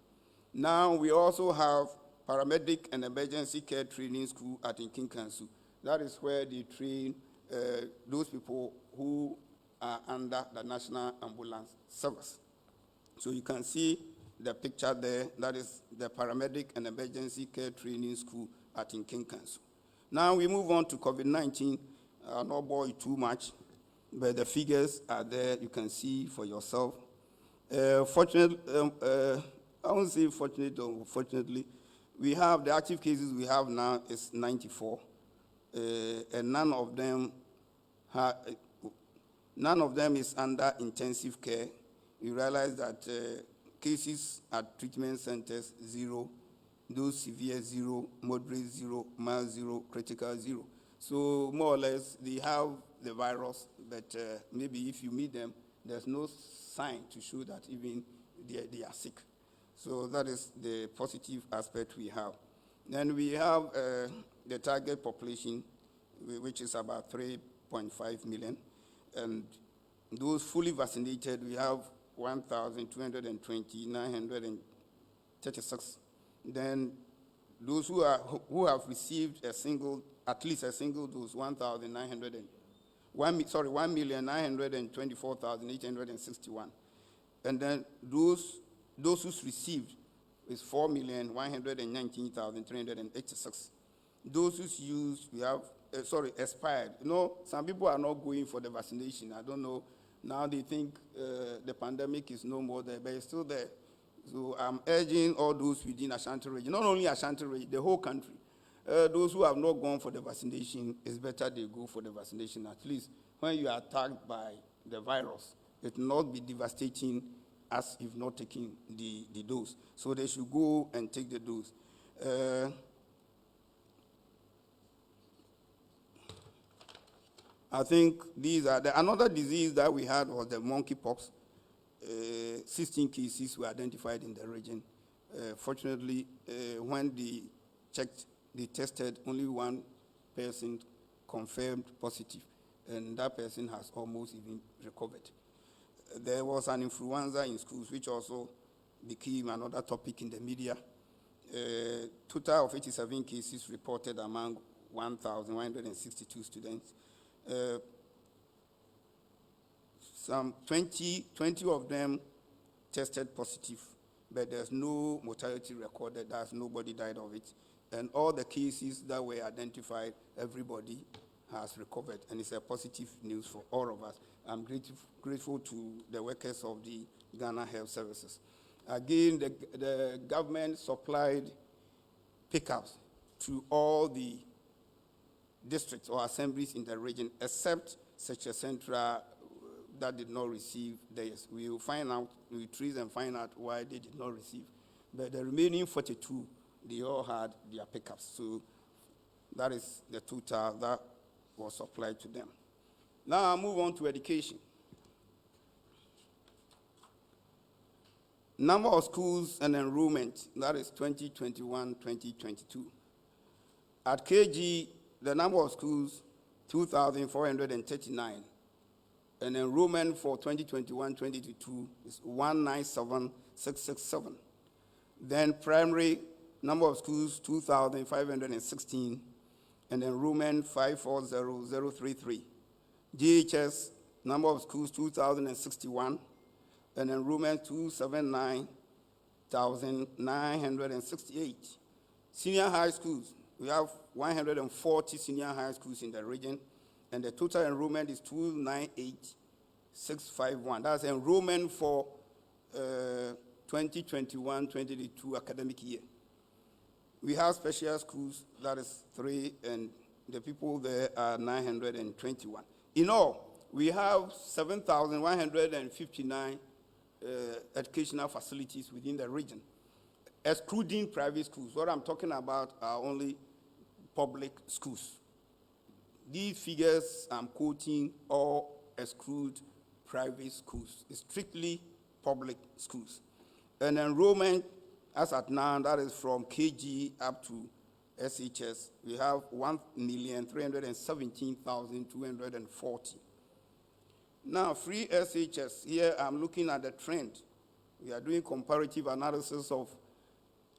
Now we also have paramedic and emergency care training school at Nkinkansu. That is where they train those people who are under the National Ambulance Service. So you can see the picture there. That is the paramedic and emergency care training school at Nkinkansu. Now we move on to COVID-19. I'll not bore you too much, but the figures are there. You can see for yourself. Fortunately, I won't say fortunately or unfortunately, we have the active cases we have now is 94, and none of them is under intensive care. We realize that cases at treatment centers, 0, those severe 0, moderate 0, mild 0, critical 0. So more or less, they have the virus, but maybe if you meet them, there's no sign to show that even they are sick. So that is the positive aspect we have. Then we have the target population, which is about 3.5 million. And those fully vaccinated, we have 1,220,936. Then those who have received at least a single dose, 1,924,861. And then those who's received is 4,119,386. Those who's used, we have, expired. You know, some people are not going for the vaccination. I don't know. Now they think the pandemic is no more there, but it's still there. So I'm urging all those within Ashanti region, not only Ashanti region, the whole country. Those who have not gone for the vaccination, it's better they go for the vaccination. At least when you are attacked by the virus, it will not be devastating as if not taking the dose. So they should go and take the dose. I think these are another disease that we had was the monkeypox. 16 cases were identified in the region. Fortunately, when they tested, only one person confirmed positive, and that person has almost even recovered. There was an influenza in schools, which also became another topic in the media. Total of 87 cases reported among 1,162 students. Some 20 of them tested positive, but there's no mortality recorded. Nobody died of it. And all the cases that were identified, everybody has recovered. And it's a positive news for all of us. I'm grateful to the workers of the Ghana Health Services. Again, the government supplied pickups to all the districts or assemblies in the region, except such a central that did not receive theirs. We will trace and find out why they did not receive. But the remaining 42, they all had their pickups. So that is the total that was supplied to them. Now I'll move on to education. Number of schools and enrollment, that is 2021-2022. At KG, the number of schools, 2,439. And enrollment for 2021-2022 is 197,667. Then primary, number of schools, 2,516. And enrollment, 540,033. GHS, number of schools, 2,061. And enrollment, 279,968. Senior high schools, we have 140 senior high schools in the region, and the total enrollment is 298,651. That's enrollment for 2021-2022 academic year. We have special schools, that is 3, and the people there are 921. In all, we have 7,159 educational facilities within the region, excluding private schools. What I'm talking about are only public schools. These figures I'm quoting all exclude private schools. It's strictly public schools. And enrollment, as at now, that is from KG up to SHS, we have 1,317,240. Now, free SHS, here I'm looking at the trend. We are doing comparative analysis of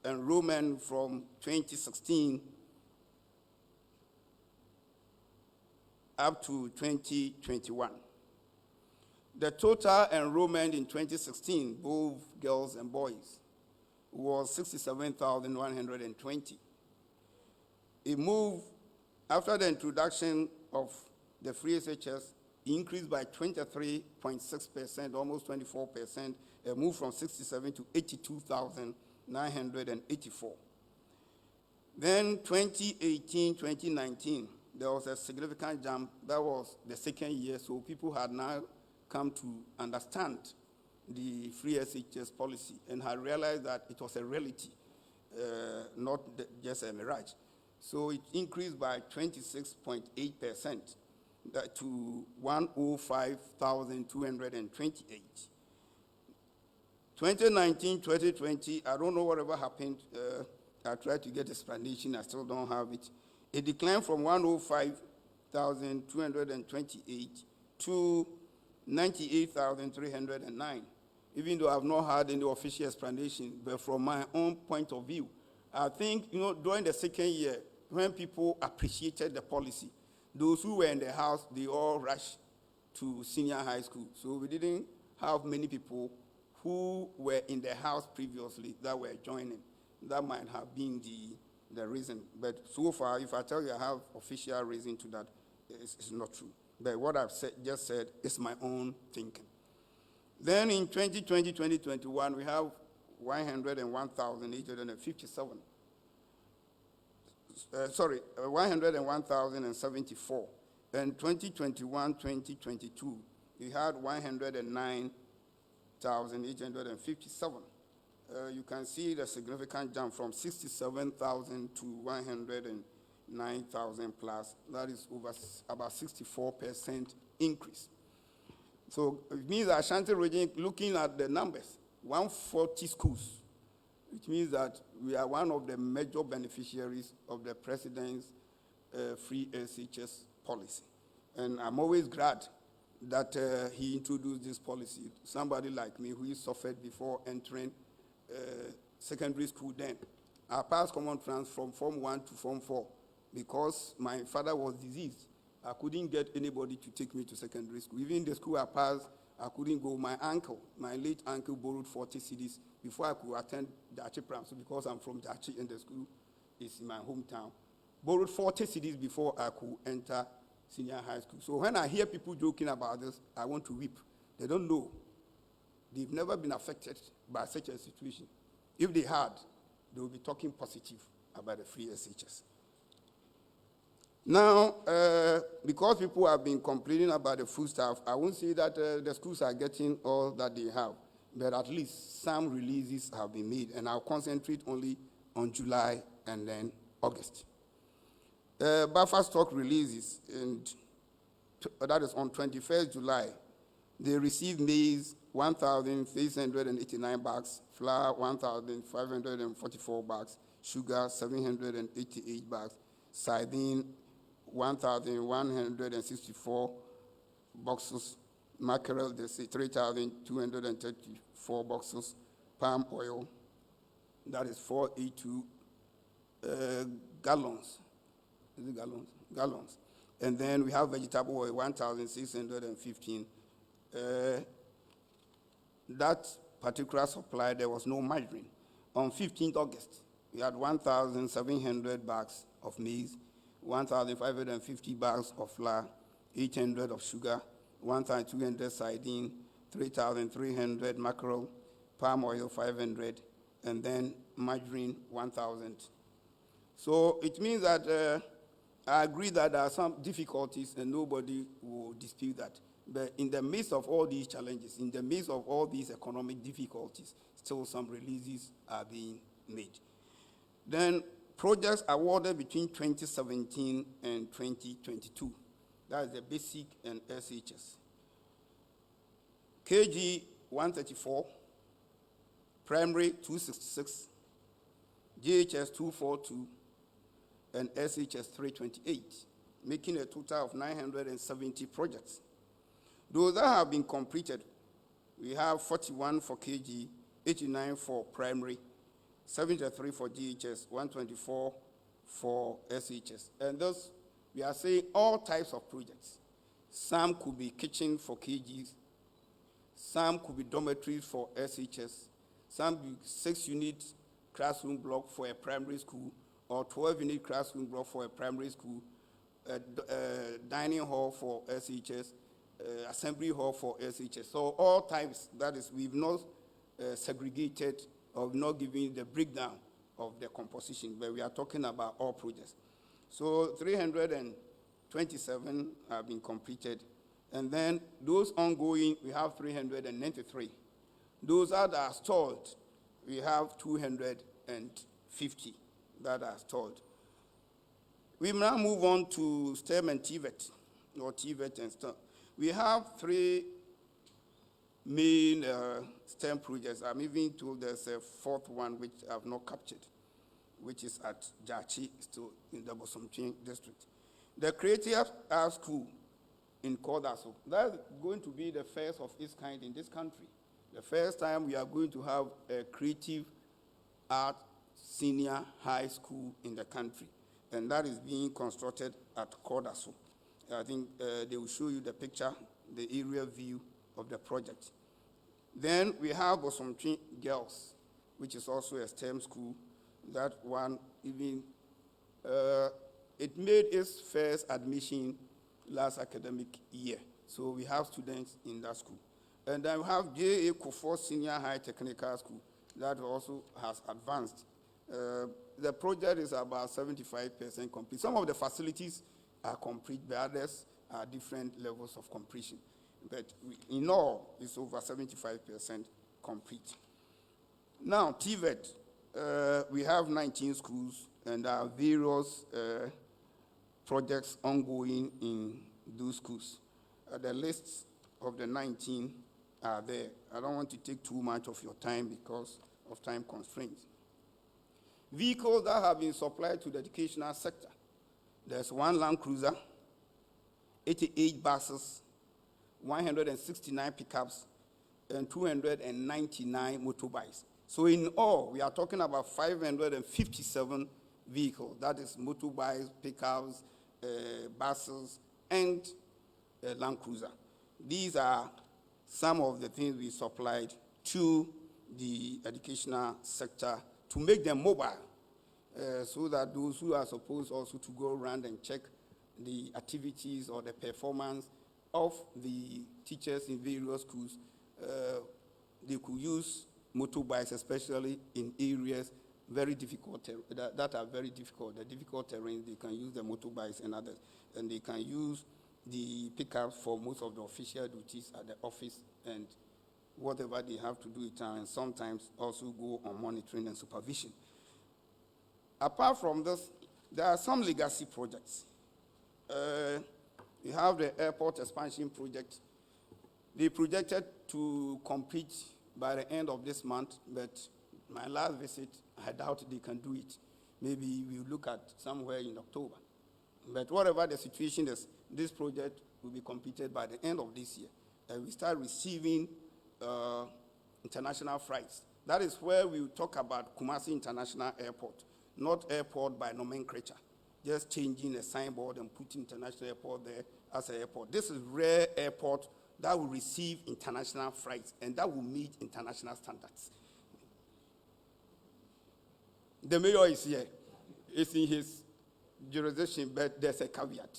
enrollment from 2016 up to 2021. The total enrollment in 2016, both girls and boys, was 67,120. It moved, after the introduction of the free SHS, increased by 23.6%, almost 24%, moved from 67 to 82,984. Then 2018, 2019, there was a significant jump. That was the second year, so people had now come to understand the free SHS policy and had realized that it was a reality. not just a mirage. So it increased by 26.8% to 105,228. 2019-2020, I don't know whatever happened. I tried to get explanation, I still don't have it. It declined from 105,228 to 98,309. Even though I've not had any official explanation, but from my own point of view, I think, during the second year, when people appreciated the policy, those who were in the house, they all rushed to senior high school. So we didn't have many people who were in the house previously that were joining. That might have been the reason. But so far, if I tell you I have official reason to that, it's not true. But what I've just said is my own thinking. Then in 2020, 2021, we have 101,857. 101,074. And 2021, 2022, we had 109,857. You can see the significant jump from 67,000 to 109,000 plus. That is over about 64% increase. So it means that Ashanti region, looking at the numbers, 140 schools, which means that we are one of the major beneficiaries of the president's free SHS policy. And I'm always glad that he introduced this policy. Somebody like me who suffered before entering secondary school then. I passed common trans from Form 1 to Form 4 because my father was diseased. I couldn't get anybody to take me to secondary school. Even the school I passed, I couldn't go. My late uncle borrowed 40 cedis before I could attend Dachi Primary School because I'm from Dachi and the school is in my hometown. Borrowed 40 cedis before I could enter senior high school. So when I hear people joking about this, I want to weep. They don't know. They've never been affected by such a situation. If they had, they would be talking positive about the free SHS. Now, because people have been complaining about the food stuff, I won't say that the schools are getting all that they have, but at least some releases have been made, and I'll concentrate only on July and then August. Buffer stock releases, and that is on 21st July. They received maize, 1,689 bags, flour, 1,544 bags, sugar, 788 bags, sardine, 1,164 boxes, mackerel, they say 3,234 boxes, palm oil, that is 482 gallons. Is it gallons? Gallons. And then we have vegetable oil, 1,615. That particular supply, there was no margarine. On 15th August, we had 1,700 bags of maize, 1,550 bags of flour, 800 of sugar, 1,200 sardine, 3,300 mackerel, palm oil 500, and then margarine 1,000. So it means that I agree that there are some difficulties and nobody will dispute that. But in the midst of all these challenges, in the midst of all these economic difficulties, still some releases are being made. Then projects awarded between 2017 and 2022. That is the basic and SHS. KG 134, primary 266, GHS 242, and SHS 328, making a total of 970 projects. Those that have been completed, we have 41 for KG, 89 for primary, 73 for GHS, 124 for SHS. And thus, we are saying all types of projects. Some could be kitchen for KGs, some could be dormitories for SHS, some be 6-unit classroom block for a primary school, or 12-unit classroom block for a primary school, dining hall for SHS, assembly hall for SHS. So all types, that is, we've not segregated or not giving the breakdown of the composition, but we are talking about all projects. So 327 have been completed, and then those ongoing, we have 393. Those that are stalled, we have 250. 50 that are stored. We now move on to STEM and TVET, or TVET and STEM. We have 3 main STEM projects. I'm even told there's a 4th one which I've not captured, which is at Jachi, still in the Bosomchin district. The Creative Arts School in Kodaso, that's going to be the first of its kind in this country. The first time we are going to have a creative art senior high school in the country, and that is being constructed at Kodaso. I think they will show you the picture, the aerial view of the project. Then we have Bosomchin Girls, which is also a STEM school. That one, even, it made its first admission last academic year. So we have students in that school. And then we have J.A. Kufuor Senior High Technical School that also has advanced. The project is about 75% complete. Some of the facilities are complete, but others are different levels of completion. But in all, it's over 75% complete. Now, TVET, we have 19 schools, and there are various projects ongoing in those schools. The lists of the 19 are there. I don't want to take too much of your time because of time constraints. Vehicles that have been supplied to the educational sector. There's 1 Land Cruiser, 88 buses, 169 pickups, and 299 motorbikes. So in all, we are talking about 557 vehicles. That is motorbikes, pickups, buses, and Land Cruiser. These are some of the things we supplied to the educational sector to make them mobile, so that those who are supposed also to go around and check the activities or the performance of the teachers in various schools, they could use motorbikes, especially in areas very difficult, that are very difficult. The difficult terrain, they can use the motorbikes and others. And they can use the pickups for most of the official duties at the office and whatever they have to do it, and sometimes also go on monitoring and supervision. Apart from this, there are some legacy projects. We have the airport expansion project. They projected to complete by the end of this month, but my last visit, I doubt they can do it. Maybe we'll look at somewhere in October. But whatever the situation is, this project will be completed by the end of this year. And we start receiving international flights. That is where we will talk about Kumasi International Airport, not airport by nomenclature, just changing a signboard and putting international airport there as an airport. This is rare airport that will receive international flights and that will meet international standards. The mayor is here. It's in his jurisdiction, but there's a caveat.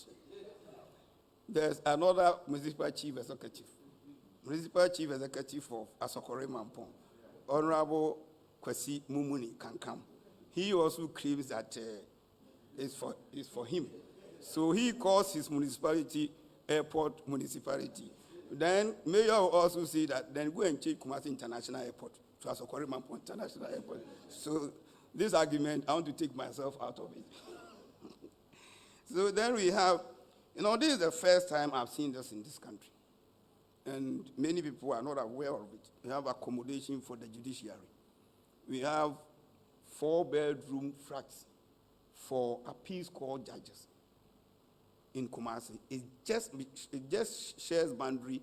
There's another municipal chief executive. Municipal chief executive of Asokore Mampong, Honorable Kwesi Mumuni can come. He also claims that it's for him. So he calls his municipality airport municipality. Then mayor will also say that then go and change Kumasi International Airport to Asokore Mampong International Airport. So this argument, I want to take myself out of it. So then we have, this is the first time I've seen this in this country. And many people are not aware of it. We have accommodation for the judiciary. We have 4-bedroom flats for appeals court judges in Kumasi. It just shares boundary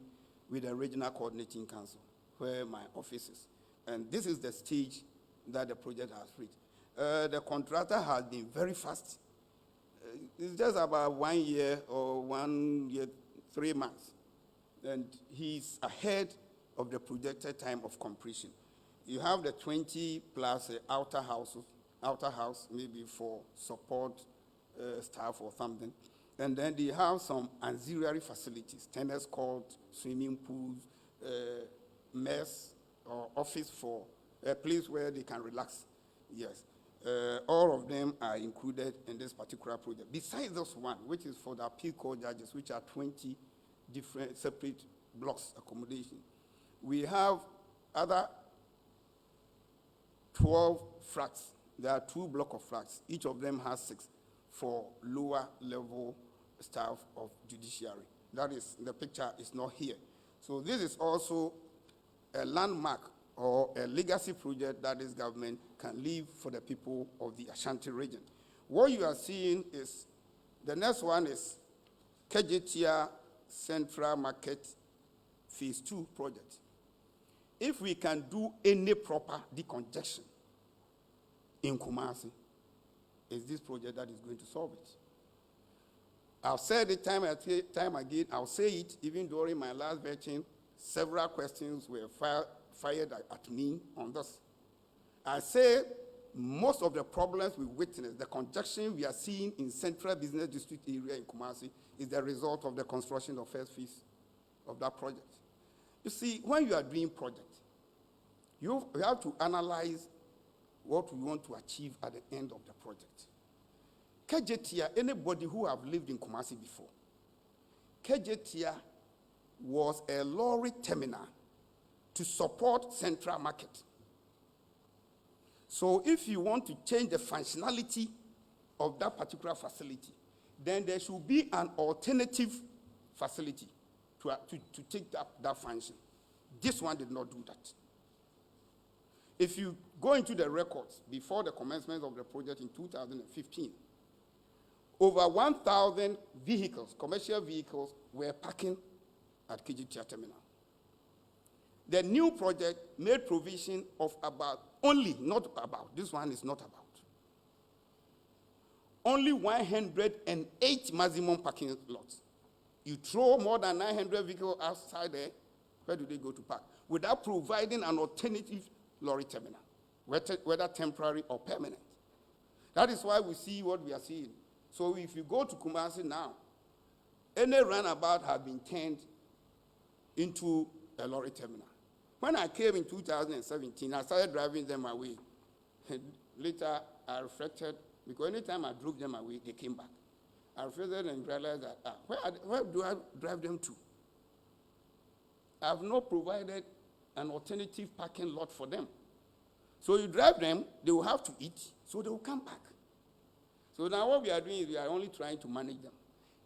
with the Regional Coordinating Council, where my office is. And this is the stage that the project has reached. The contractor has been very fast. It's just about 1 year or 1 year, 3 months. And he's ahead of the projected time of completion. You have the 20 plus outer house maybe for support staff or something. And then they have some auxiliary facilities, tennis court, swimming pools, mess or office for a place where they can relax. Yes. All of them are included in this particular project. Besides this one, which is for the appeal court judges, which are 20 different separate blocks accommodation. We have other 12 flats there are 2 blocks of flats. Each of them has 6 for lower level staff of judiciary. That is, the picture is not here. So this is also a landmark or a legacy project that this government can leave for the people of the Ashanti region. What you are seeing is, the next one is Kejetia Central Market Phase 2 project. If we can do any proper decongestion in Kumasi, it's this project that is going to solve it. I've said it time again, I'll say it even during my last vetting. Several questions were fired at me on this. I say most of the problems we witness, the congestion we are seeing in Central Business District area in Kumasi, is the result of the construction of first phase of that project. You see, when you are doing project, you have to analyze what we want to achieve at the end of the project. Kejetia, anybody who have lived in Kumasi before, Kejetia was a lorry terminal to support Central Market. So if you want to change the functionality of that particular facility, then there should be an alternative facility to take that function. This one did not do that. If you go into the records before the commencement of the project in 2015, over 1,000 vehicles, commercial vehicles, were parking at Kejetia Terminal. The new project made provision of this one is not about, only 108 maximum parking lots. You throw more than 900 vehicles outside there, where do they go to park? Without providing an alternative lorry terminal, whether temporary or permanent. That is why we see what we are seeing. So if you go to Kumasi now, any runabout have been turned into a lorry terminal. When I came in 2017, I started driving them away. Later, I reflected, because anytime I drove them away, they came back. I reflected and realized that, where do I drive them to? I have not provided an alternative parking lot for them. So you drive them, they will have to eat, so they will come back. So now what we are doing is we are only trying to manage them.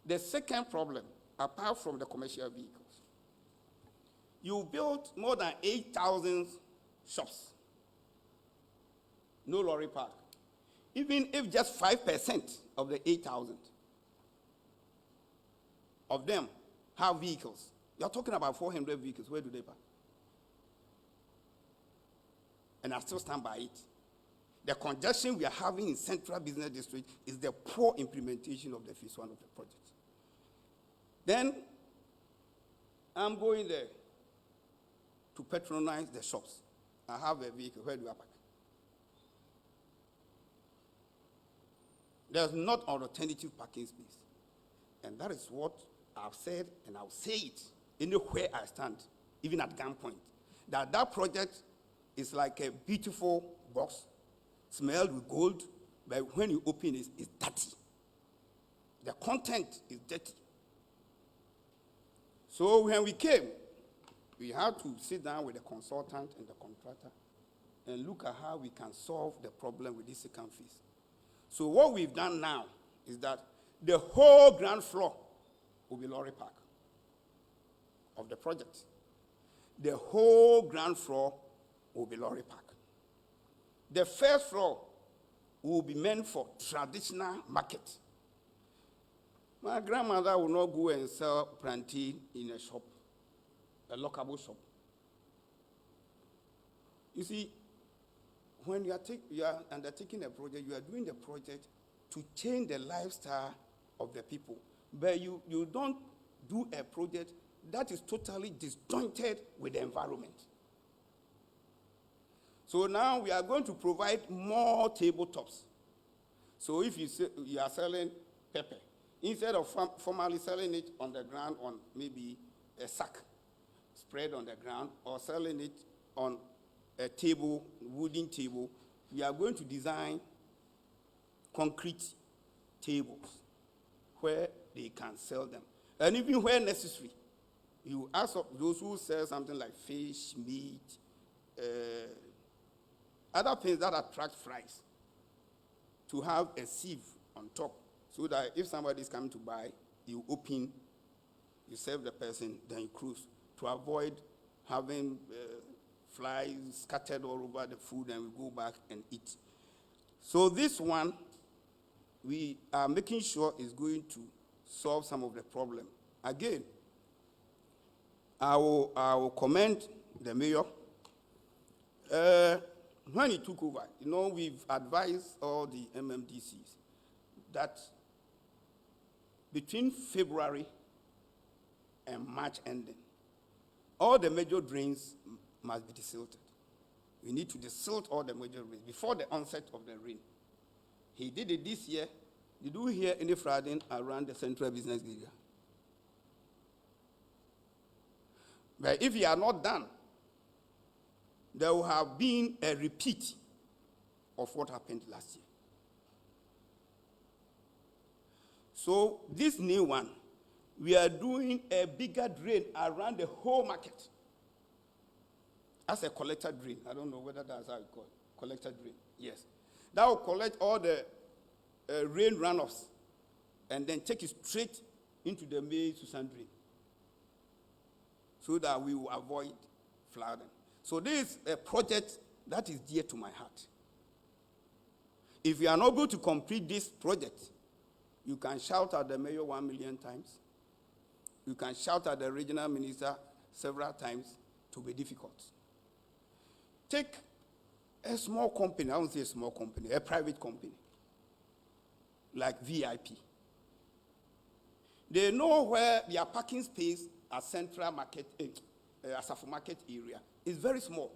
The second problem, apart from the commercial vehicles, you built more than 8,000 shops. No lorry park. Even if just 5% of the 8,000 of them have vehicles, you're talking about 400 vehicles. Where do they park? And I still stand by it. The congestion we are having in Central Business District is the poor implementation of the phase 1 of the project. Then I'm going there to patronize the shops. I have a vehicle. Where do I park? There's not an alternative parking space. And that is what I've said, and I'll say it anywhere I stand, even at gunpoint, that project is like a beautiful box, smelled with gold, but when you open it, it's dirty. The content is dirty. So when we came, we had to sit down with the consultant and the contractor and look at how we can solve the problem with this second phase. So what we've done now is that the whole ground floor will be lorry park of the project. The whole ground floor will be lorry park. The first floor will be meant for traditional market. My grandmother will not go and sell plantain in a shop, a lockable shop. You see, when you are undertaking a project, you are doing the project to change the lifestyle of the people. But you don't do a project that is totally disjointed with the environment. So now we are going to provide more tabletops. So if you are selling pepper, instead of formally selling it on the ground on maybe a sack spread on the ground, or selling it on a table, wooden table, we are going to design concrete tables where they can sell them. And even where necessary, you ask those who sell something like fish, meat, other things that attract flies. to have a sieve on top so that if somebody is coming to buy, you open, you serve the person, then you close to avoid having flies scattered all over the food and we go back and eat. So this one, we are making sure is going to solve some of the problem. Again, I will commend the mayor. When he took over, we've advised all the MMDCs that between February and March ending, all the major drains must be desilted. We need to desilt all the major drains before the onset of the rain. He did it this year. You do hear any flooding around the central business area. But if you are not done, there will have been a repeat of what happened last year. So this new one, we are doing a bigger drain around the whole market as a collector drain. I don't know whether that's how you call it. Collector drain, yes. That will collect all the rain runoffs and then take it straight into the May Susan drain so that we will avoid flooding. So this is a project that is dear to my heart. If you are not able to complete this project, you can shout at the mayor 1 million times. You can shout at the regional minister several times to be difficult. Take a small company, I won't say a small company, a private company, like VIP. They know where their parking space at Central Market, Asafo Market area is very small.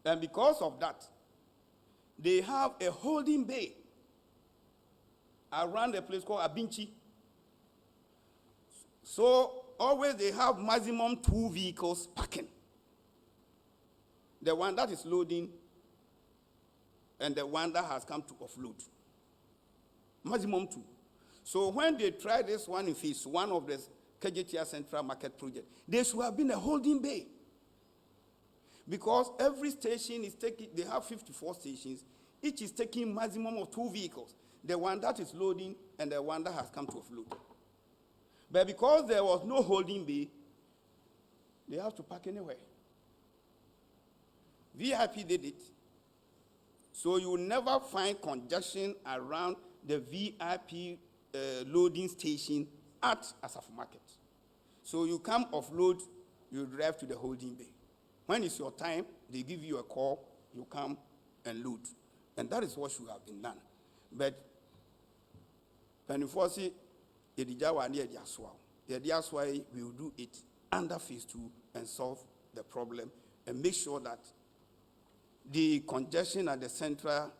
And because of that, they have a holding bay around a place called Abinchi. So always they have maximum 2 vehicles parking. The one that is loading and the one that has come to offload. Maximum 2. So when they try this one in phase 1 of the KJTR Central Market project, there should have been a holding bay. Because every station is taking, they have 54 stations, each is taking maximum of 2 vehicles. The one that is loading and the one that has come to offload. But because there was no holding bay, they have to park anywhere. VIP did it. So you will never find congestion around the VIP loading station at Asafo Market. So you come offload, you drive to the holding bay. When it's your time, they give you a call, you come and load. And that is what should have been done. But Penifosi, that's why we will do it under phase 2 and solve the problem and make sure that the congestion at the central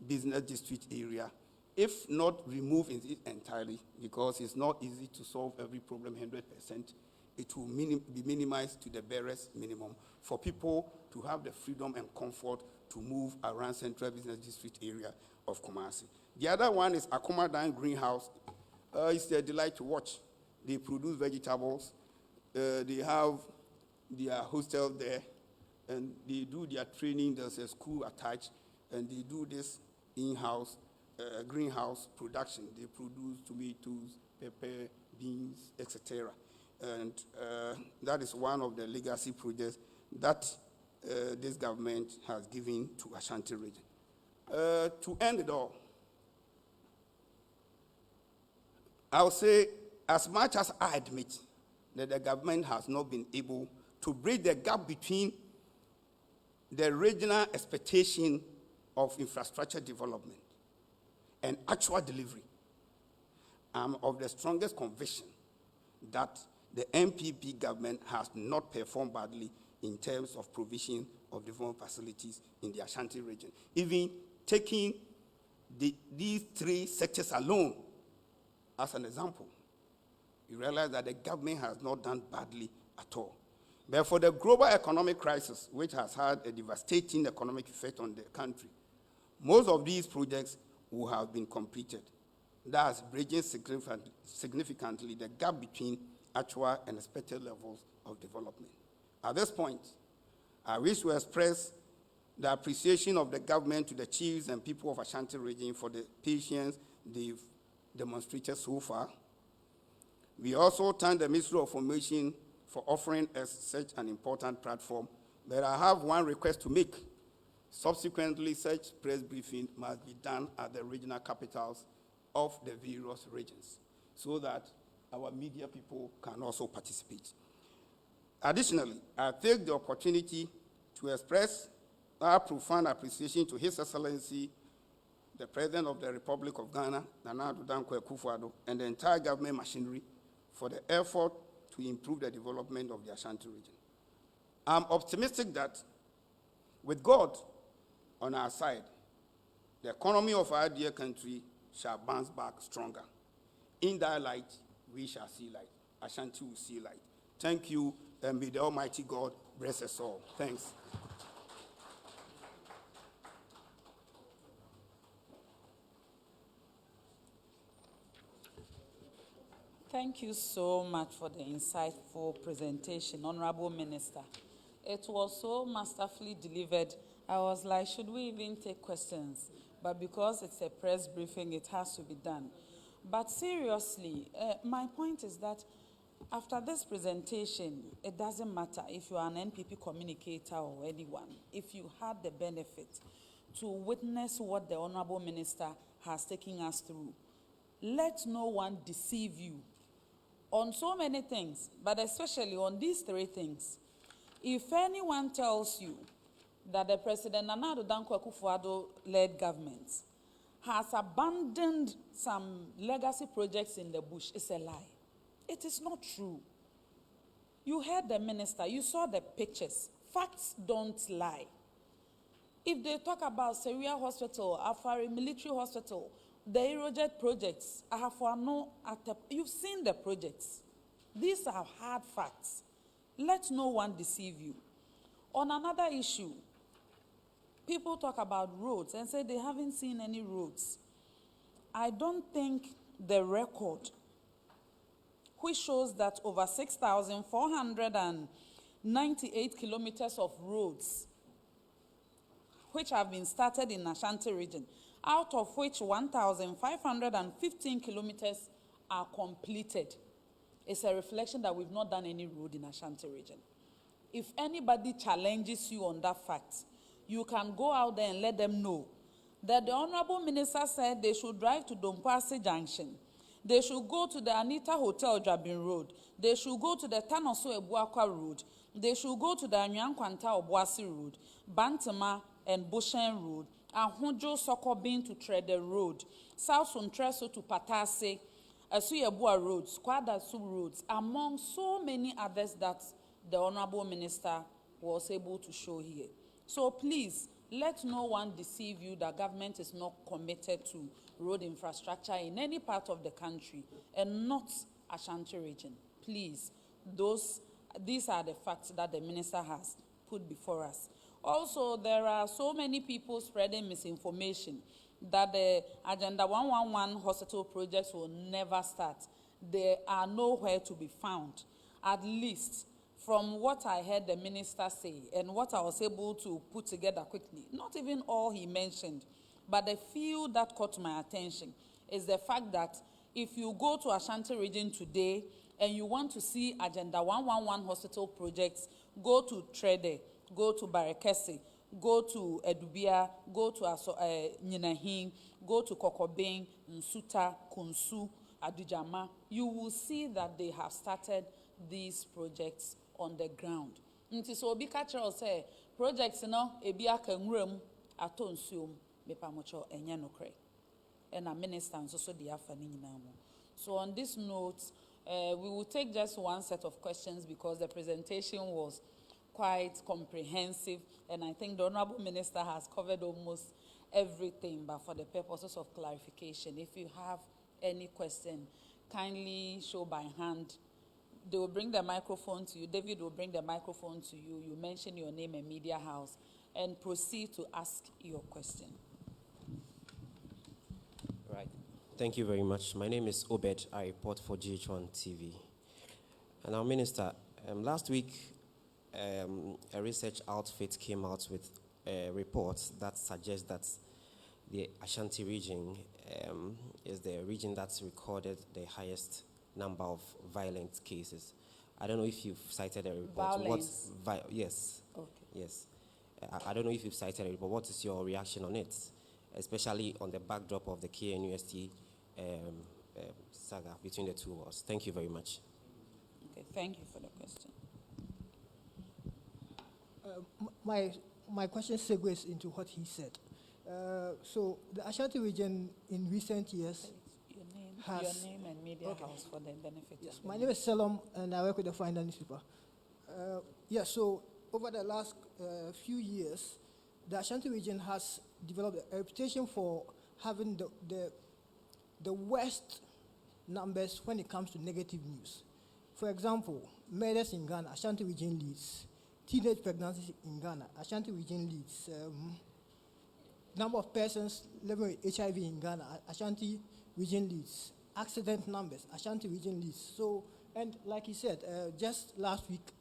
business district area, if not removed entirely, because it's not easy to solve every problem 100%, it will be minimized to the barest minimum for people to have the freedom and comfort to move around central business district area of Kumasi. The other one is Akumadan Greenhouse. It's a delight to watch. They produce vegetables. They have their hostel there, and they do their training. There's a school attached, and they do this in-house greenhouse production. They produce tomatoes, pepper, beans, etc. And that is one of the legacy projects that this government has given to Ashanti region. To end it all, I'll say, as much as I admit that the government has not been able to bridge the gap between the regional expectation of infrastructure development and actual delivery, I'm of the strongest conviction that the MPP government has not performed badly in terms of provision of development facilities in the Ashanti region. Even taking these 3 sectors alone as an example, you realize that the government has not done badly at all. But for the global economic crisis, which has had a devastating economic effect on the country, most of these projects will have been completed. Thus, bridging significantly the gap between actual and expected levels of development. At this point, I wish to express the appreciation of the government to the chiefs and people of Ashanti region for the patience they've demonstrated so far. We also thank the Ministry of Information for offering us such an important platform. But I have one request to make. Subsequently, such press briefing must be done at the regional capitals of the various regions so that our media people can also participate. Additionally, I take the opportunity to express our profound appreciation to His Excellency, the President of the Republic of Ghana, Nana Addo Dankwa Akufo-Addo, and the entire government machinery for the effort to improve the development of the Ashanti region. I'm optimistic that with God on our side, the economy of our dear country shall bounce back stronger. In that light, we shall see light. Ashanti will see light. Thank you, and may the Almighty God bless us all. Thanks. Thank you so much for the insightful presentation, Honorable Minister. It was so masterfully delivered. I was like, should we even take questions? But because it's a press briefing, it has to be done. But seriously, my point is that after this presentation, it doesn't matter if you are an NPP communicator or anyone, if you had the benefit to witness what the Honorable Minister has taken us through, let no one deceive you on so many things, but especially on these three things. If anyone tells you that the President Nana Addo Dankwa Akufo-Addo led government has abandoned some legacy projects in the bush, it's a lie. It is not true. You heard the minister, you saw the pictures. Facts don't lie. If they talk about Seria Hospital, Afari Military Hospital, the Aerojet projects, you've seen the projects. These are hard facts. Let no one deceive you. On another issue, people talk about roads and say they haven't seen any roads. I don't think the record, which shows that over 6,498 kilometers of roads, which have been started in Ashanti region, out of which 1,515 kilometers are completed. It's a reflection that we've not done any road in Ashanti region. If anybody challenges you on that fact, you can go out there and let them know that the Honorable Minister said they should drive to Domkwase Junction. They should go to the Anita Hotel, Jabin Road. They should go to the Tanoso Ebuakwa Road. They should go to the Anyankwanta Obuasi Road, Bantama and Bushen Road, Ahunjo Sokobin to Trede Road, South Suntreso to Patase, Asuyebua Road, Squadasu Roads, among so many others that the Honorable Minister was able to show here. So please, let no one deceive you that government is not committed to road infrastructure in any part of the country and not Ashanti region. Please, these are the facts that the minister has put before us. Also, there are so many people spreading misinformation that the Agenda 111 hospital projects will never start. They are nowhere to be found. At least, from what I heard the minister say and what I was able to put together quickly, not even all he mentioned, but the few that caught my attention is the fact that if you go to Ashanti region today and you want to see Agenda 111 hospital projects, go to Trede, go to Barekese, go to Edubia, go to Nyinahin, go to Kokobeng, Nsuta, Kunsu, Adujama. You will see that they have started these projects on the ground. Nti so obi ka kire say projects no ebi aka nwuram atonsuom mepamocho enye nokre. And a minister and so the afa ni nyina mo. So on this note, we will take just one set of questions because the presentation was quite comprehensive, and I think the Honorable Minister has covered almost everything, but for the purposes of clarification, if you have any question, kindly show by hand. They will bring the microphone to you. David will bring the microphone to you. You mention your name and media house, and proceed to ask your question. Right. Thank you very much. My name is Obed. I report for GH1 TV. And our minister, last week, a research outfit came out with reports that suggest that the Ashanti region is the region that's recorded the highest number of violent cases. I don't know if you've cited a report. Violence? Yes. Okay. Yes. I don't know if you've cited a report. What is your reaction on it, especially on the backdrop of the KNUST saga between the two wars? Thank you very much. Okay, thank you for the question. My question segues into what he said. So the Ashanti region in recent years has... Your name and media house for the benefit. Yes, my name is Salom, and I work with the Finder newspaper. So over the last few years, the Ashanti region has developed a reputation for having the worst numbers when it comes to negative news. For example, murders in Ghana, Ashanti region leads. Teenage pregnancies in Ghana, Ashanti region leads. Number of persons living with HIV in Ghana, Ashanti region leads. Accident numbers, Ashanti region leads. So, and like he said, just last week,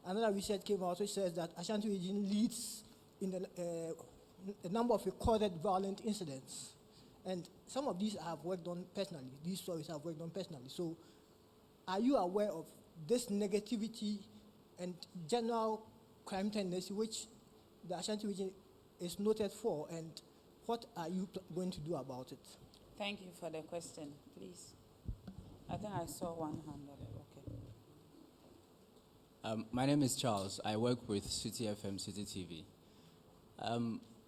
another research came out which says that Ashanti region leads in the number of recorded violent incidents. And some of these I have worked on personally. These stories I have worked on personally. So, are you aware of this negativity and general crime tendency which the Ashanti region is noted for, and what are you going to do about it? Thank you for the question, please. I think I saw one hand up. Okay. My name is Charles. I work with City FM, City TV.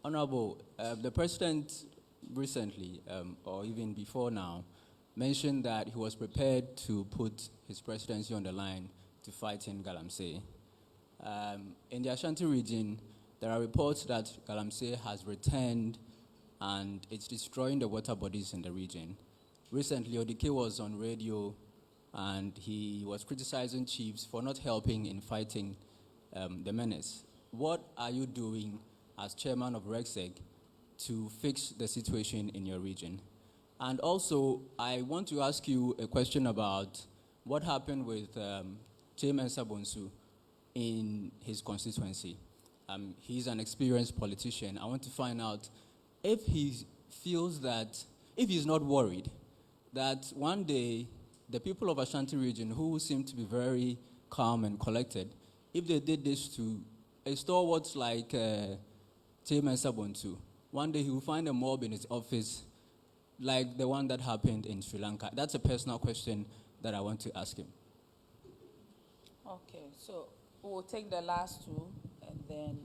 Honorable, the President recently, or even before now, mentioned that he was prepared to put his presidency on the line to fight in Galamsey. In the Ashanti region, there are reports that Galamsey has returned and it's destroying the water bodies in the region. Recently, Odike was on radio and he was criticizing chiefs for not helping in fighting the menace. What are you doing as chairman of RECSEG to fix the situation in your region? And also, I want to ask you a question about what happened with Chairman Sabonsu in his constituency. He's an experienced politician. I want to find out if he feels that, if he's not worried, that one day the people of Ashanti region, who seem to be very calm and collected, if they did this to a stalwart like Chairman Sabonsu, one day he will find a mob in his office like the one that happened in Sri Lanka. That's a personal question that I want to ask him. Okay, so we'll take the last two, and then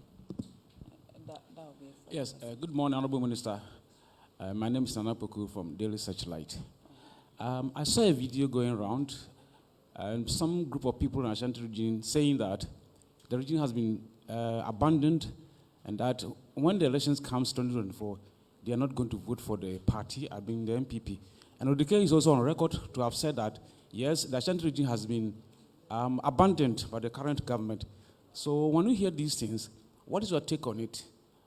that will be it. Yes, good morning, Honorable Minister. My name is Nana Poku from Daily Searchlight. I saw a video going around, and some group of people in Ashanti region saying that the region has been abandoned, and that when the elections comes 2024, they are not going to vote for the party, I mean the MPP. And Odike is also on record to have said that, yes, the Ashanti region has been abandoned by the current government. So when you hear these things, what is your take on it?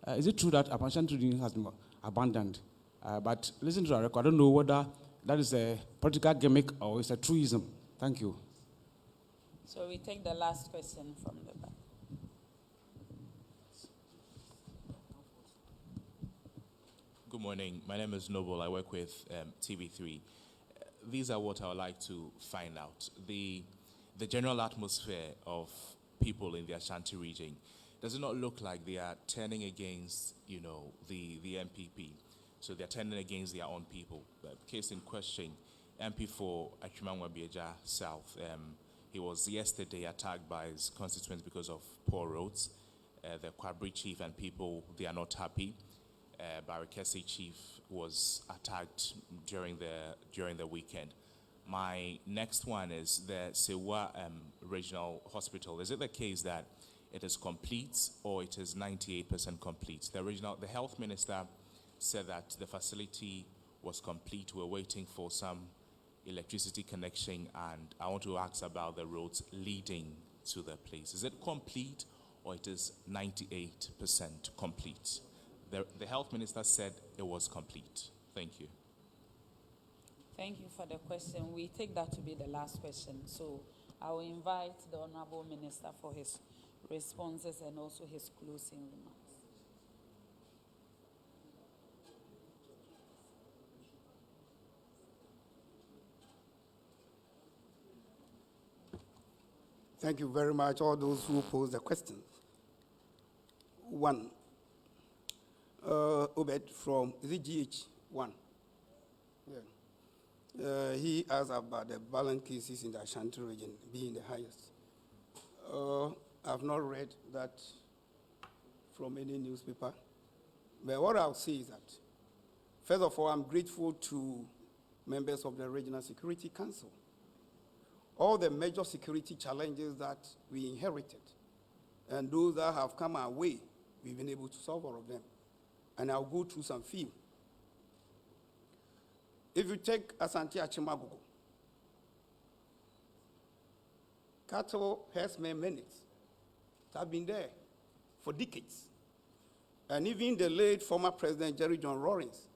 Is it true that Ashanti region has been abandoned? But listen to the record. I don't know whether that is a political gimmick or it's a truism. Thank you. So we take the last question from the back. Good morning. My name is Noble. I work with TV3. These are what I would like to find out. The general atmosphere of people in the Ashanti region, does it not look like they are turning against, the MPP? So they're turning against their own people. The case in question, MP for Akumadan Greenhouse South, he was yesterday attacked by his constituents because of poor roads. The Kwabri chief and people, they are not happy. Barikesi chief was attacked during the weekend. My next one is the Sewa Regional Hospital. Is it the case that it is complete or it is 98% complete? The health minister said that the facility was complete. We're waiting for some electricity connection, and I want to ask about the roads leading to the place. Is it complete or it is 98% complete? The health minister said it was complete. Thank you. Thank you for the question. We take that to be the last question. So I will invite the Honorable Minister for his responses and also his closing remarks. Thank you very much, all those who posed the questions. One, Obed from ZGH1. Yeah. He asked about the violent cases in the Ashanti region being the highest. I've not read that from any newspaper. But what I'll say is that, first of all, I'm grateful to members of the Regional Security Council. All the major security challenges that we inherited and those that have come our way, we've been able to solve all of them. And I'll go through some few. If you take Ashanti Achimagogo, cattle herdsmen minutes have been there for decades. And even the late former President Jerry John Rawlings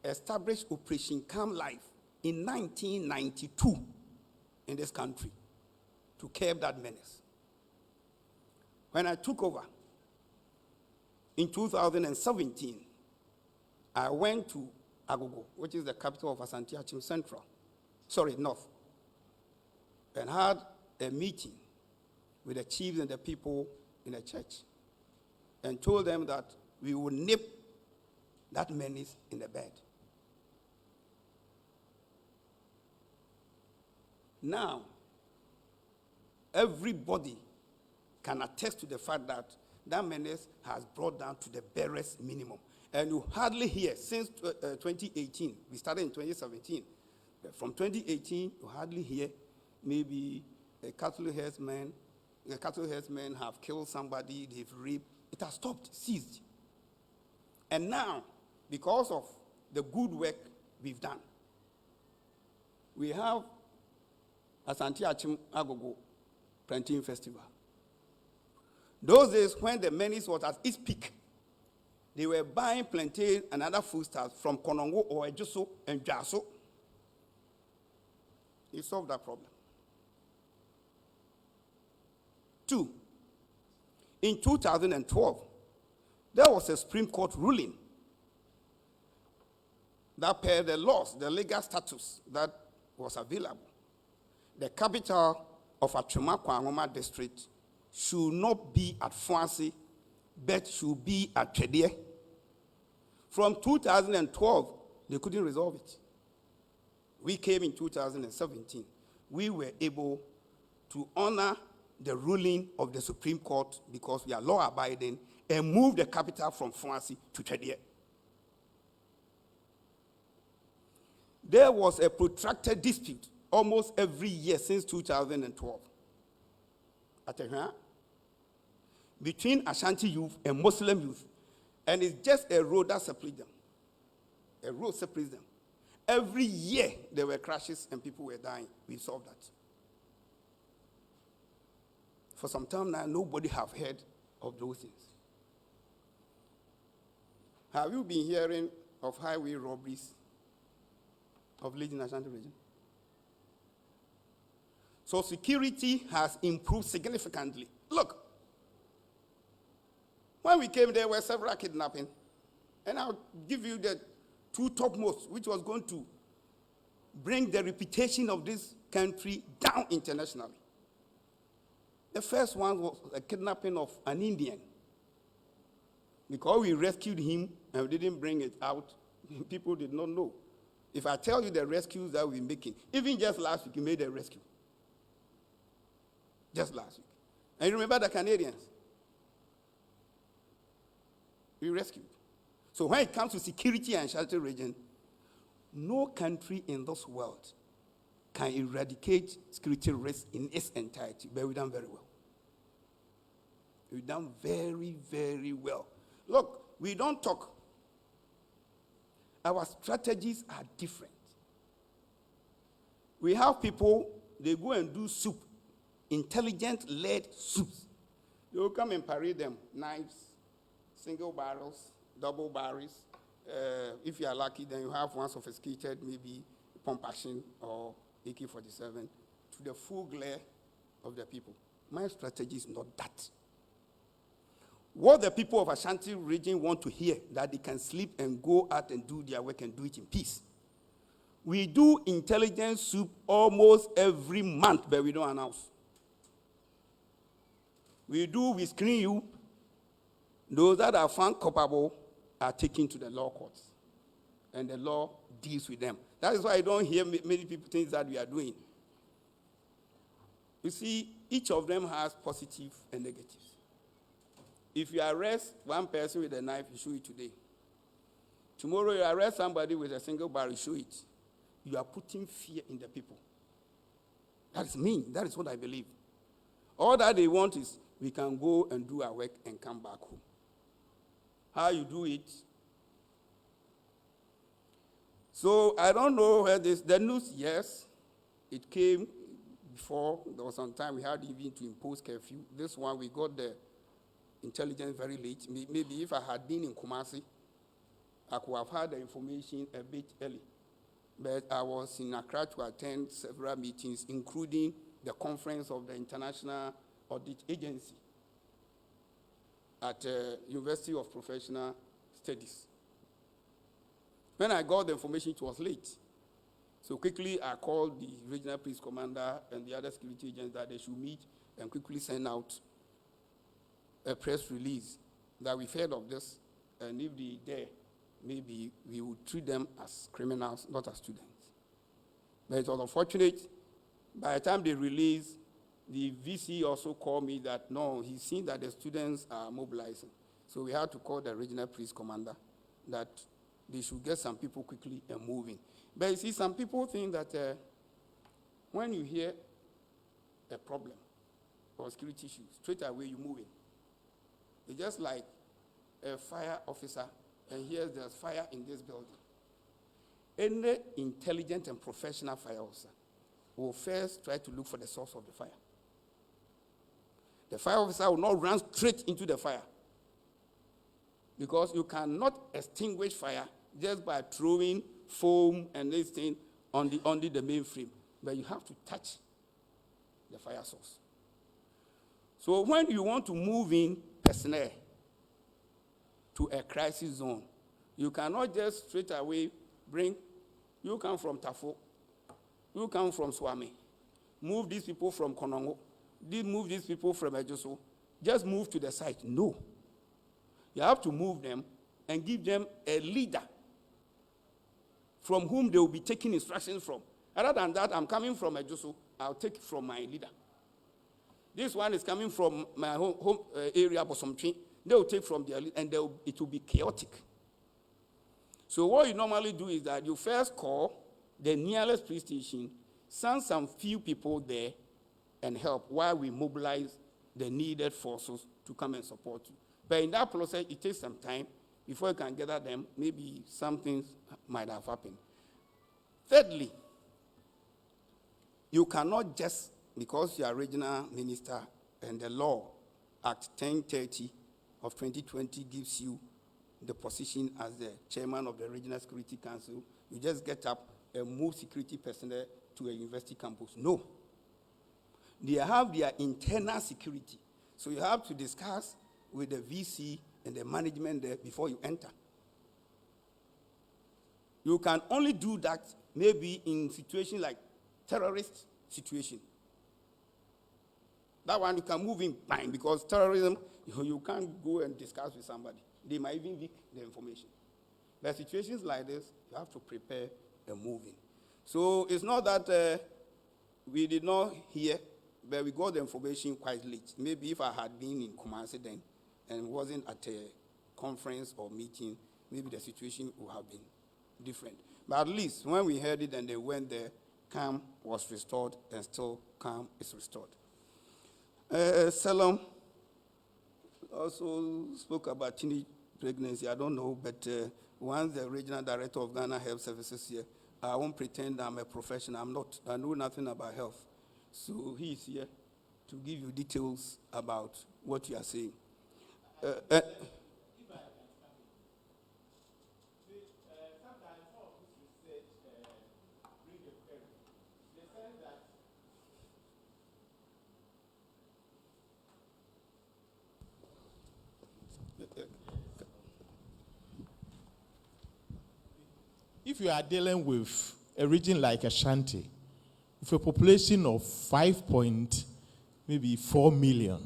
established Operation Calm Life in 1992 in this country to curb that menace. When I took over in 2017, I went to Agogo, which is the capital of Ashanti North, and had a meeting with the chiefs and the people in the church and told them that we would nip that menace in the bud. Now, everybody can attest to the fact that that menace has brought down to the barest minimum. And you hardly hear, since 2018, we started in 2017, but from 2018, you hardly hear maybe the cattle herdsmen have killed somebody, they've raped. It has stopped, ceased. And now, because of the good work we've done, we have Ashanti Agogo Plantain Festival. Those days when the menace was at its peak, they were buying plantain and other foodstuffs from Konongo or Ejuso and Jaso. He solved that problem. 2, in 2012, there was a Supreme Court ruling that per the laws, the legal status that was available, the capital of Akumadan district should not be at Fuansi, but should be at Chedie. From 2012, they couldn't resolve it. We came in 2017. We were able to honor the ruling of the Supreme Court because we are law-abiding and move the capital from Fuansi to Chedie. There was a protracted dispute almost every year since 2012 at Tehran between Ashanti youth and Muslim youth. And it's just a road that separates them. A road separates them. Every year there were crashes and people were dying. We solved that. For some time now, nobody have heard of those things. Have you been hearing of highway robberies of Legion Ashanti region? So security has improved significantly. Look, when we came, there were several kidnappings. And I'll give you the 2 topmost, which was going to bring the reputation of this country down internationally. The first one was a kidnapping of an Indian. Because we rescued him and we didn't bring it out, people did not know. If I tell you the rescues that we're making, even just last week, we made a rescue. Just last week. And you remember the Canadians? We rescued. So when it comes to security and shelter region, no country in this world can eradicate security risk in its entirety, but we've done very well. We've done very, very well. Look, we don't talk. Our strategies are different. We have people, they go and do soup, intelligent-led soups. They will come and parade them, knives, single barrels, double barrels. If you are lucky, then you have one sophisticated, maybe pump action or AK-47 to the full glare of the people. My strategy is not that. What the people of Ashanti region want to hear, that they can sleep and go out and do their work and do it in peace. We do intelligence soup almost every month, but we don't announce. we screen you. Those that are found culpable are taken to the law courts, and the law deals with them. That is why I don't hear many people think that we are doing. You see, each of them has positive and negatives. If you arrest one person with a knife, you show it today. Tomorrow you arrest somebody with a single bar, you show it. You are putting fear in the people. That is me. That is what I believe. All that they want is we can go and do our work and come back home. How you do it? So I don't know where the news, yes, it came before. There was some time we had even to impose curfew. This one, we got the intelligence very late. Maybe if I had been in Kumasi, I could have had the information a bit early. But I was in Accra to attend several meetings, including the conference of the International Audit Agency at University of Professional Studies. When I got the information, it was late. So quickly, I called the regional police commander and the other security agents that they should meet and quickly send out a press release that we've heard of this, and if they dare, maybe we would treat them as criminals, not as students. But it was unfortunate. By the time they released, the VC also called me that, no, he's seen that the students are mobilizing. So we had to call the regional police commander that they should get some people quickly and moving. But you see, some people think that when you hear a problem or security issue, straight away you move in. It's just like a fire officer, and here's there's fire in this building. Any intelligent and professional fire officer will first try to look for the source of the fire. The fire officer will not run straight into the fire, because you cannot extinguish fire just by throwing foam and this thing on the mainframe. But you have to touch the fire source. So when you want to move in personnel to a crisis zone, you cannot just straight away bring, you come from Tafo, you come from Swami, move these people from Konongo, move these people from Ejoso, just move to the site. No. You have to move them and give them a leader from whom they will be taking instructions from. Other than that, I'm coming from Ejoso, I'll take from my leader. This one is coming from my home area, Bosomtri. They will take from their leader, and it will be chaotic. So what you normally do is that you first call the nearest police station, send some few people there, and help while we mobilize the needed forces to come and support you. But in that process, it takes some time before you can gather them. Maybe some things might have happened. Thirdly, you cannot just, because you are regional minister and the law, Act 1030 of 2020 gives you the position as the chairman of the Regional Security Council, you just get up and move security personnel to a university campus. No. They have their internal security. So you have to discuss with the VC and the management there before you enter. You can only do that maybe in situations like terrorist situation. That one you can move in fine, because terrorism, you can't go and discuss with somebody. They might even leak the information. But situations like this, you have to prepare and move in. So it's not that we did not hear, but we got the information quite late. Maybe if I had been in Kumasi then and wasn't at a conference or meeting, maybe the situation would have been different. But at least when we heard it and they went there, calm was restored, and still calm is restored. Salom also spoke about teenage pregnancy. I don't know, but once the regional director of Ghana Health Services here, I won't pretend I'm a professional. I'm not. I know nothing about health. So he is here to give you details about what you are saying. If you are dealing with a region like Ashanti, with a population of 5.4 million,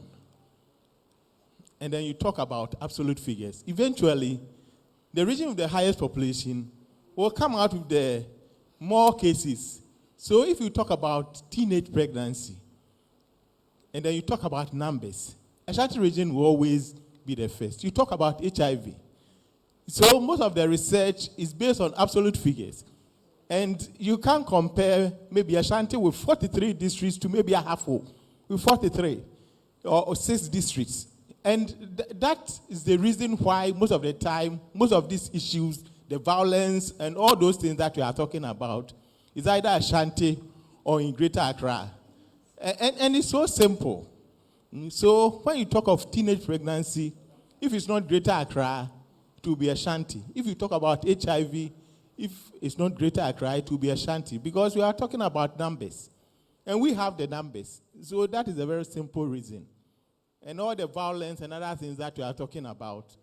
and then you talk about absolute figures, eventually, the region with the highest population will come out with the more cases. So if you talk about teenage pregnancy, and then you talk about numbers, Ashanti region will always be the first. You talk about HIV. So most of the research is based on absolute figures. And you can't compare maybe Ashanti with 43 districts to maybe a half with 43 or 6 districts. And that is the reason why most of the time, most of these issues, the violence and all those things that we are talking about, is either Ashanti or in Greater Accra. And it's so simple. So when you talk of teenage pregnancy, if it's not Greater Accra, it will be Ashanti. If you talk about HIV, if it's not Greater Accra, it will be Ashanti, because we are talking about numbers. And we have the numbers. So that is a very simple reason. And all the violence and other things that we are talking about